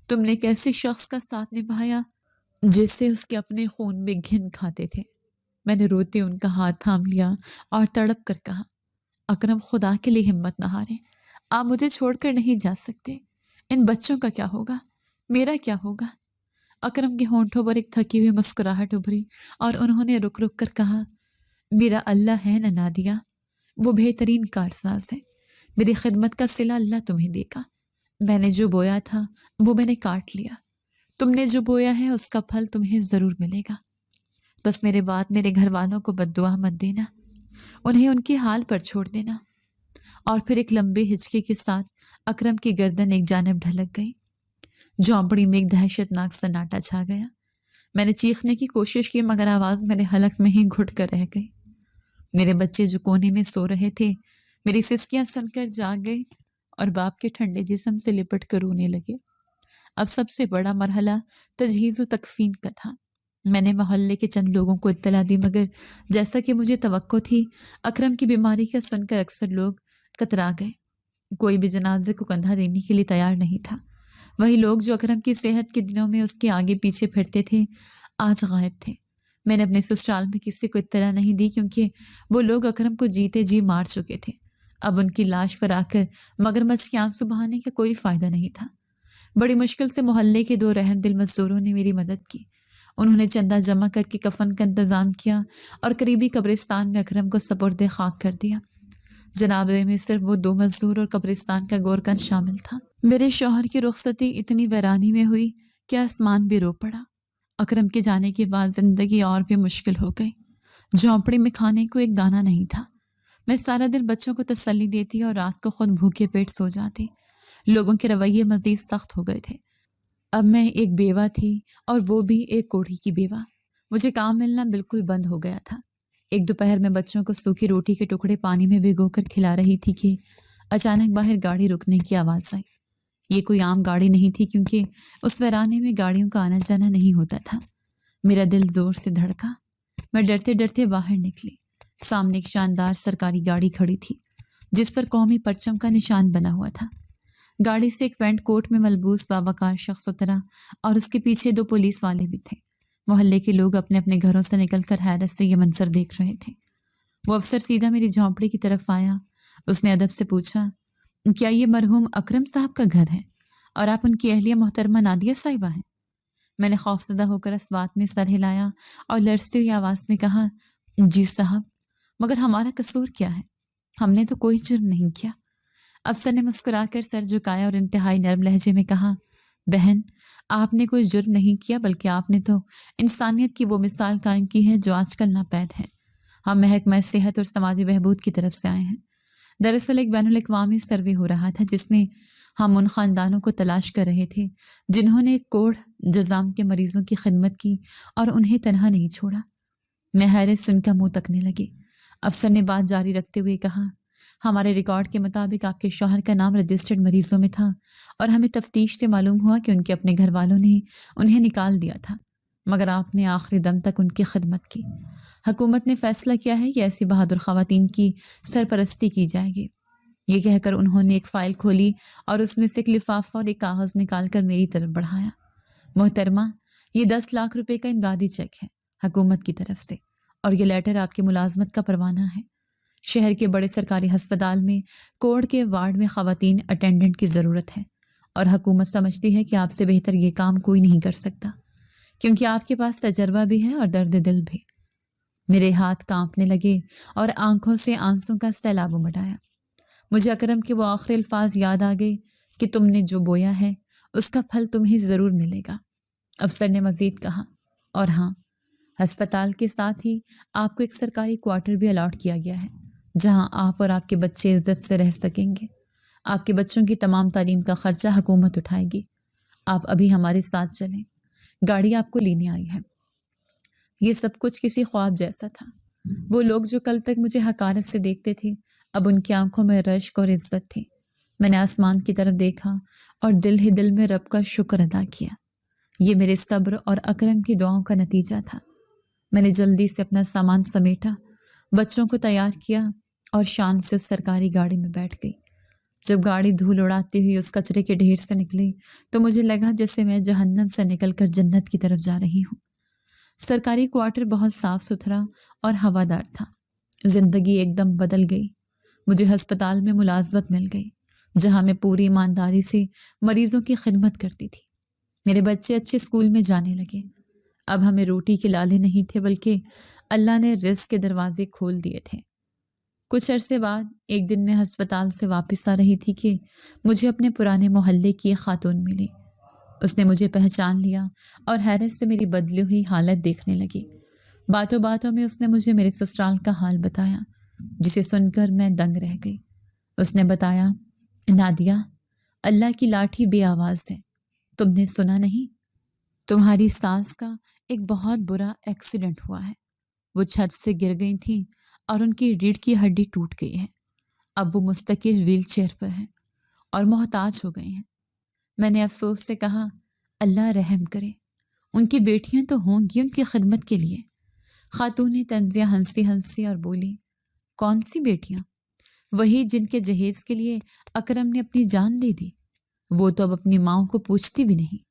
تم نے ایک ایسے شخص کا ساتھ نبھایا جس سے اس کے اپنے خون میں گھن کھاتے تھے۔ میں نے روتے ان کا ہاتھ تھام لیا اور تڑپ کر کہا، اکرم خدا کے لیے ہمت نہ ہارے، آپ مجھے چھوڑ کر نہیں جا سکتے۔ ان بچوں کا کیا ہوگا؟ میرا کیا ہوگا؟ اکرم کے ہونٹوں پر ایک تھکی ہوئی مسکراہٹ ابھری اور انہوں نے رک رک کر کہا، میرا اللہ ہے نا نادیہ، وہ بہترین کارساز ہے۔ میری خدمت کا صلہ اللہ تمہیں دے گا۔ میں نے جو بویا تھا وہ میں نے کاٹ لیا، تم نے جو بویا ہے اس کا پھل تمہیں ضرور ملے گا۔ بس میرے بعد میرے گھر والوں کو بد دعا مت دینا، انہیں ان کی حال پر چھوڑ دینا۔ اور پھر ایک لمبے ہچکی کے ساتھ اکرم کی گردن ایک جانب ڈھلک گئی۔ جھونپڑی میں ایک دہشت ناک سناٹا چھا گیا۔ میں نے چیخنے کی کوشش کی مگر آواز میرے حلق میں ہی گھٹ کر رہ گئی۔ میرے بچے جو کونے میں سو رہے تھے میری سسکیاں سن کر جاگ گئے اور باپ کے ٹھنڈے جسم سے لپٹ کر رونے لگے۔ اب سب سے بڑا مرحلہ تجہیز و تکفین کا تھا۔ میں نے محلے کے چند لوگوں کو اطلاع دی، مگر جیسا کہ مجھے توقع تھی اکرم کی بیماری کا سن کر اکثر لوگ کترا گئے۔ کوئی بھی جنازے کو کندھا دینے کے لیے تیار نہیں تھا۔ وہی لوگ جو اکرم کی صحت کے دنوں میں اس کے آگے پیچھے پھرتے تھے آج غائب تھے۔ میں نے اپنے سسرال میں کسی کو اطلاع نہیں دی کیونکہ وہ لوگ اکرم کو جیتے جی مار چکے تھے۔ اب ان کی لاش پر آ کر مگرمچھ کے آنسو بہانے کا کوئی فائدہ نہیں تھا۔ بڑی مشکل سے محلے کے 2 رحم دل مزدوروں نے میری مدد کی۔ انہوں نے چندہ جمع کر کے کفن کا انتظام کیا اور قریبی قبرستان میں اکرم کو سپرد خاک کر دیا۔ جنابے میں صرف وہ 2 مزدور اور قبرستان کا گورکن شامل تھا۔ میرے شوہر کی رخصتی اتنی ویرانی میں ہوئی کہ آسمان بھی رو پڑا۔ اکرم کے جانے کے بعد زندگی اور بھی مشکل ہو گئی۔ جھونپڑی میں کھانے کو ایک دانہ نہیں تھا۔ میں سارا دن بچوں کو تسلی دیتی اور رات کو خود بھوکے پیٹ سو جاتی۔ لوگوں کے رویے مزید سخت ہو گئے تھے۔ اب میں ایک بیوہ تھی اور وہ بھی ایک کوڑھی کی بیوہ۔ مجھے کام ملنا بالکل بند ہو گیا تھا۔ ایک دوپہر میں بچوں کو سوکھی روٹی کے ٹکڑے پانی میں بھگو کر کھلا رہی تھی کہ اچانک باہر گاڑی رکنے کی آواز آئی۔ یہ کوئی عام گاڑی نہیں تھی کیونکہ اس ویرانے میں گاڑیوں کا آنا جانا نہیں ہوتا تھا۔ میرا دل زور سے دھڑکا۔ میں ڈرتے ڈرتے باہر نکلی۔ سامنے ایک شاندار سرکاری گاڑی کھڑی تھی جس پر قومی پرچم کا نشان بنا ہوا تھا۔ گاڑی سے ایک پینٹ کوٹ میں ملبوس باوقار شخص اترا اور اس کے پیچھے 2 پولیس والے بھی تھے۔ محلے کے لوگ اپنے اپنے گھروں سے نکل کر حیرت سے یہ منظر دیکھ رہے تھے۔ وہ افسر سیدھا میری جھونپڑی کی طرف آیا۔ اس نے ادب سے پوچھا، کیا یہ مرحوم اکرم صاحب کا گھر ہے اور آپ ان کی اہلیہ محترمہ نادیہ صاحبہ ہیں؟ میں نے خوفزدہ ہو کر اس بات میں سر ہلایا اور لرزتی ہوئی آواز میں کہا، جی صاحب، مگر ہمارا قصور کیا ہے؟ ہم نے تو کوئی جرم نہیں کیا۔ افسر نے مسکرا کر سر جھکایا اور انتہائی نرم لہجے میں کہا، بہن، آپ نے کوئی جرم نہیں کیا بلکہ آپ نے تو انسانیت کی وہ مثال قائم کی ہے جو آج کل ناپید ہے۔ ہم محکمہ صحت اور سماجی بہبود کی طرف سے آئے ہیں۔ دراصل ایک بین الاقوامی سروے ہو رہا تھا جس میں ہم ان خاندانوں کو تلاش کر رہے تھے جنہوں نے کوڑھ جزام کے مریضوں کی خدمت کی اور انہیں تنہا نہیں چھوڑا۔ میں حیرت سے ان کا منہ تکنے لگی۔ افسر نے بات جاری رکھتے ہوئے کہا، ہمارے ریکارڈ کے مطابق آپ کے شوہر کا نام رجسٹرڈ مریضوں میں تھا اور ہمیں تفتیش سے معلوم ہوا کہ ان کے اپنے گھر والوں نے انہیں نکال دیا تھا، مگر آپ نے آخری دم تک ان کی خدمت کی۔ حکومت نے فیصلہ کیا ہے کہ ایسی بہادر خواتین کی سرپرستی کی جائے گی۔ یہ کہہ کر انہوں نے ایک فائل کھولی اور اس میں سے ایک لفافہ اور ایک کاغذ نکال کر میری طرف بڑھایا۔ محترمہ، یہ 10 لاکھ روپے کا امدادی چیک ہے حکومت کی طرف سے، اور یہ لیٹر آپ کی ملازمت کا پروانہ ہے۔ شہر کے بڑے سرکاری ہسپتال میں کوڑھ کے وارڈ میں خواتین اٹینڈنٹ کی ضرورت ہے اور حکومت سمجھتی ہے کہ آپ سے بہتر یہ کام کوئی نہیں کر سکتا کیونکہ آپ کے پاس تجربہ بھی ہے اور درد دل بھی۔ میرے ہاتھ کانپنے لگے اور آنکھوں سے آنسوں کا سیلاب امڑ آیا۔ مجھے اکرم کے وہ آخری الفاظ یاد آ گئے کہ تم نے جو بویا ہے اس کا پھل تمہیں ضرور ملے گا۔ افسر نے مزید کہا، اور ہاں، ہسپتال کے ساتھ ہی آپ کو ایک سرکاری کوارٹر بھی الاٹ کیا گیا ہے جہاں آپ اور آپ کے بچے عزت سے رہ سکیں گے۔ آپ کے بچوں کی تمام تعلیم کا خرچہ حکومت اٹھائے گی۔ آپ ابھی ہمارے ساتھ چلیں، گاڑی آپ کو لینے آئی ہے۔ یہ سب کچھ کسی خواب جیسا تھا۔ وہ لوگ جو کل تک مجھے حقارت سے دیکھتے تھے اب ان کی آنکھوں میں رشک اور عزت تھی۔ میں نے آسمان کی طرف دیکھا اور دل ہی دل میں رب کا شکر ادا کیا۔ یہ میرے صبر اور اکرم کی دعاؤں کا نتیجہ تھا۔ میں نے جلدی سے اپنا سامان سمیٹا، بچوں کو تیار کیا اور شان سے سرکاری گاڑی میں بیٹھ گئی۔ جب گاڑی دھول اڑاتی ہوئی اس کچرے کے ڈھیر سے نکلی تو مجھے لگا جیسے میں جہنم سے نکل کر جنت کی طرف جا رہی ہوں۔ سرکاری کوارٹر بہت صاف ستھرا اور ہوادار تھا۔ زندگی ایک دم بدل گئی۔ مجھے ہسپتال میں ملازمت مل گئی جہاں میں پوری ایمانداری سے مریضوں کی خدمت کرتی تھی۔ میرے بچے اچھے اسکول میں جانے لگے۔ اب ہمیں روٹی کے لالے نہیں تھے بلکہ اللہ نے رزق کے دروازے کھول دیے تھے۔ کچھ عرصے بعد ایک دن میں ہسپتال سے واپس آ رہی تھی کہ مجھے اپنے پرانے محلے کی ایک خاتون ملی۔ اس نے مجھے پہچان لیا اور حیرت سے میری بدلی ہوئی حالت دیکھنے لگی۔ باتوں باتوں میں اس نے مجھے میرے سسرال کا حال بتایا جسے سن کر میں دنگ رہ گئی۔ اس نے بتایا، نادیہ، اللہ کی لاٹھی بے آواز ہے، تم نے سنا نہیں؟ تمہاری ساس کا ایک بہت برا ایکسیڈنٹ ہوا ہے۔ وہ چھت سے گر گئی تھیں اور ان کی ریڑھ کی ہڈی ٹوٹ گئی ہے۔ اب وہ مستقل ویل چیئر پر ہیں اور محتاج ہو گئی ہیں۔ میں نے افسوس سے کہا، اللہ رحم کرے، ان کی بیٹیاں تو ہوں گی ان کی خدمت کے لیے۔ خاتون طنزیہ ہنسی ہنسی اور بولی، کون سی بیٹیاں؟ وہی جن کے جہیز کے لیے اکرم نے اپنی جان دے دی۔ وہ تو اب اپنی ماں کو پوچھتی بھی نہیں۔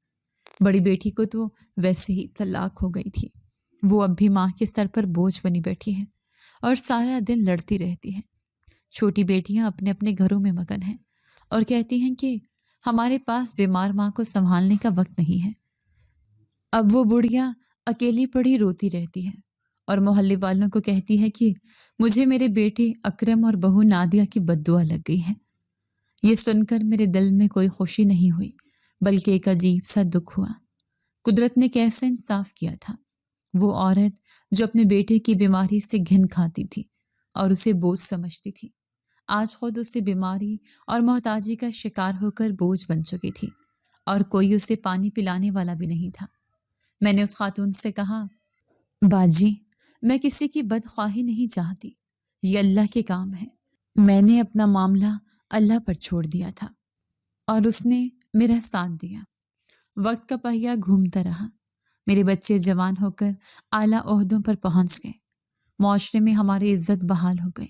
بڑی بیٹی کو تو ویسے ہی طلاق ہو گئی تھی، وہ اب بھی ماں کے سر پر بوجھ بنی بیٹھی ہے اور سارا دن لڑتی رہتی ہے۔ چھوٹی بیٹیاں اپنے اپنے گھروں میں مگن ہیں اور کہتی ہیں کہ ہمارے پاس بیمار ماں کو سنبھالنے کا وقت نہیں ہے۔ اب وہ بڑھیا اکیلی پڑی روتی رہتی ہے اور محلے والوں کو کہتی ہے کہ مجھے میرے بیٹے اکرم اور بہو نادیہ کی بد دعا لگ گئی ہے۔ یہ سن کر میرے دل میں کوئی خوشی نہیں ہوئی، بلکہ ایک عجیب سا دکھ ہوا۔ قدرت نے کیسے انصاف کیا تھا۔ وہ عورت جو اپنے بیٹے کی بیماری سے گھن کھاتی تھی اور اسے بوجھ سمجھتی تھی، آج خود اسے بیماری اور محتاجی کا شکار ہو کر بوجھ بن چکی تھی اور کوئی اسے پانی پلانے والا بھی نہیں تھا۔ میں نے اس خاتون سے کہا، باجی، میں کسی کی بدخواہی نہیں چاہتی، یہ اللہ کے کام ہے۔ میں نے اپنا معاملہ اللہ پر چھوڑ دیا تھا اور اس نے میرا ساتھ دیا۔ وقت کا پہیہ گھومتا رہا، میرے بچے جوان ہو کر اعلیٰ عہدوں پر پہنچ گئے، معاشرے میں ہماری عزت بحال ہو گئی۔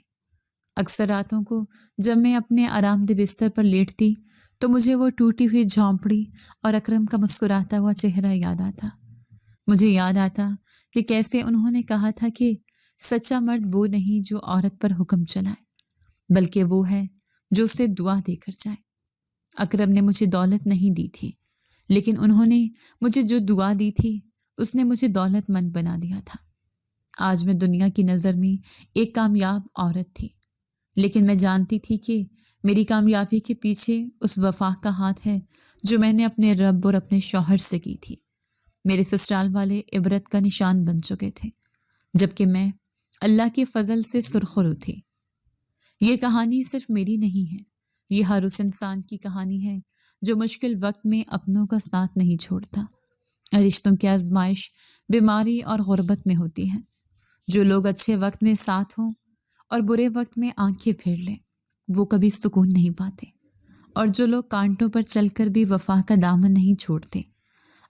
اکثر راتوں کو جب میں اپنے آرام دہ بستر پر لیٹتی تو مجھے وہ ٹوٹی ہوئی جھونپڑی اور اکرم کا مسکراتا ہوا چہرہ یاد آتا۔ مجھے یاد آتا کہ کیسے انہوں نے کہا تھا کہ سچا مرد وہ نہیں جو عورت پر حکم چلائے، بلکہ وہ ہے جو اسے دعا دے کر جائے۔ اکرم نے مجھے دولت نہیں دی تھی، لیکن انہوں نے مجھے جو دعا دی تھی اس نے مجھے دولت مند بنا دیا تھا۔ آج میں دنیا کی نظر میں ایک کامیاب عورت تھی، لیکن میں جانتی تھی کہ میری کامیابی کے پیچھے اس وفا کا ہاتھ ہے جو میں نے اپنے رب اور اپنے شوہر سے کی تھی۔ میرے سسرال والے عبرت کا نشان بن چکے تھے، جبکہ میں اللہ کے فضل سے سرخرو تھی۔ یہ کہانی صرف میری نہیں ہے، یہ ہر اس انسان کی کہانی ہے جو مشکل وقت میں اپنوں کا ساتھ نہیں چھوڑتا۔ رشتوں کی آزمائش بیماری اور غربت میں ہوتی ہے۔ جو لوگ اچھے وقت میں ساتھ ہوں اور برے وقت میں آنکھیں پھیر لیں، وہ کبھی سکون نہیں پاتے، اور جو لوگ کانٹوں پر چل کر بھی وفا کا دامن نہیں چھوڑتے،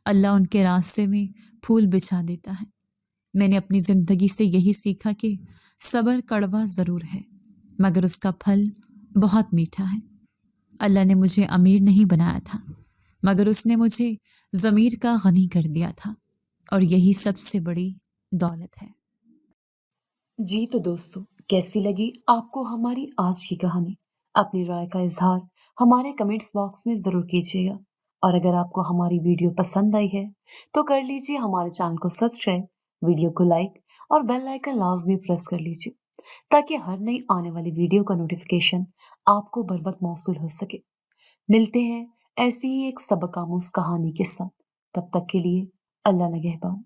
اللہ ان کے راستے میں پھول بچھا دیتا ہے۔ میں نے اپنی زندگی سے یہی سیکھا کہ صبر کڑوا ضرور ہے، مگر اس کا پھل بہت میٹھا ہے۔ اللہ نے مجھے امیر نہیں بنایا تھا، مگر اس نے مجھے ضمیر کا غنی کر دیا تھا، اور یہی سب سے بڑی دولت ہے۔ جی تو دوستو، کیسی لگی آپ کو ہماری آج کی کہانی؟ اپنی رائے کا اظہار ہمارے کمنٹس باکس میں ضرور کیجیے گا، اور اگر آپ کو ہماری ویڈیو پسند آئی ہے تو کر لیجیے ہمارے چینل کو سبسکرائب، ویڈیو کو لائک اور بیل آئیکن لازمی پریس کر لیجیے تاکہ ہر نئی آنے والی ویڈیو کا نوٹیفیکیشن آپ کو بر وقت موصول ہو سکے۔ ملتے ہیں ایسی ہی ایک سبق آموز کہانی کے ساتھ، تب تک کے لیے اللہ نگہبان۔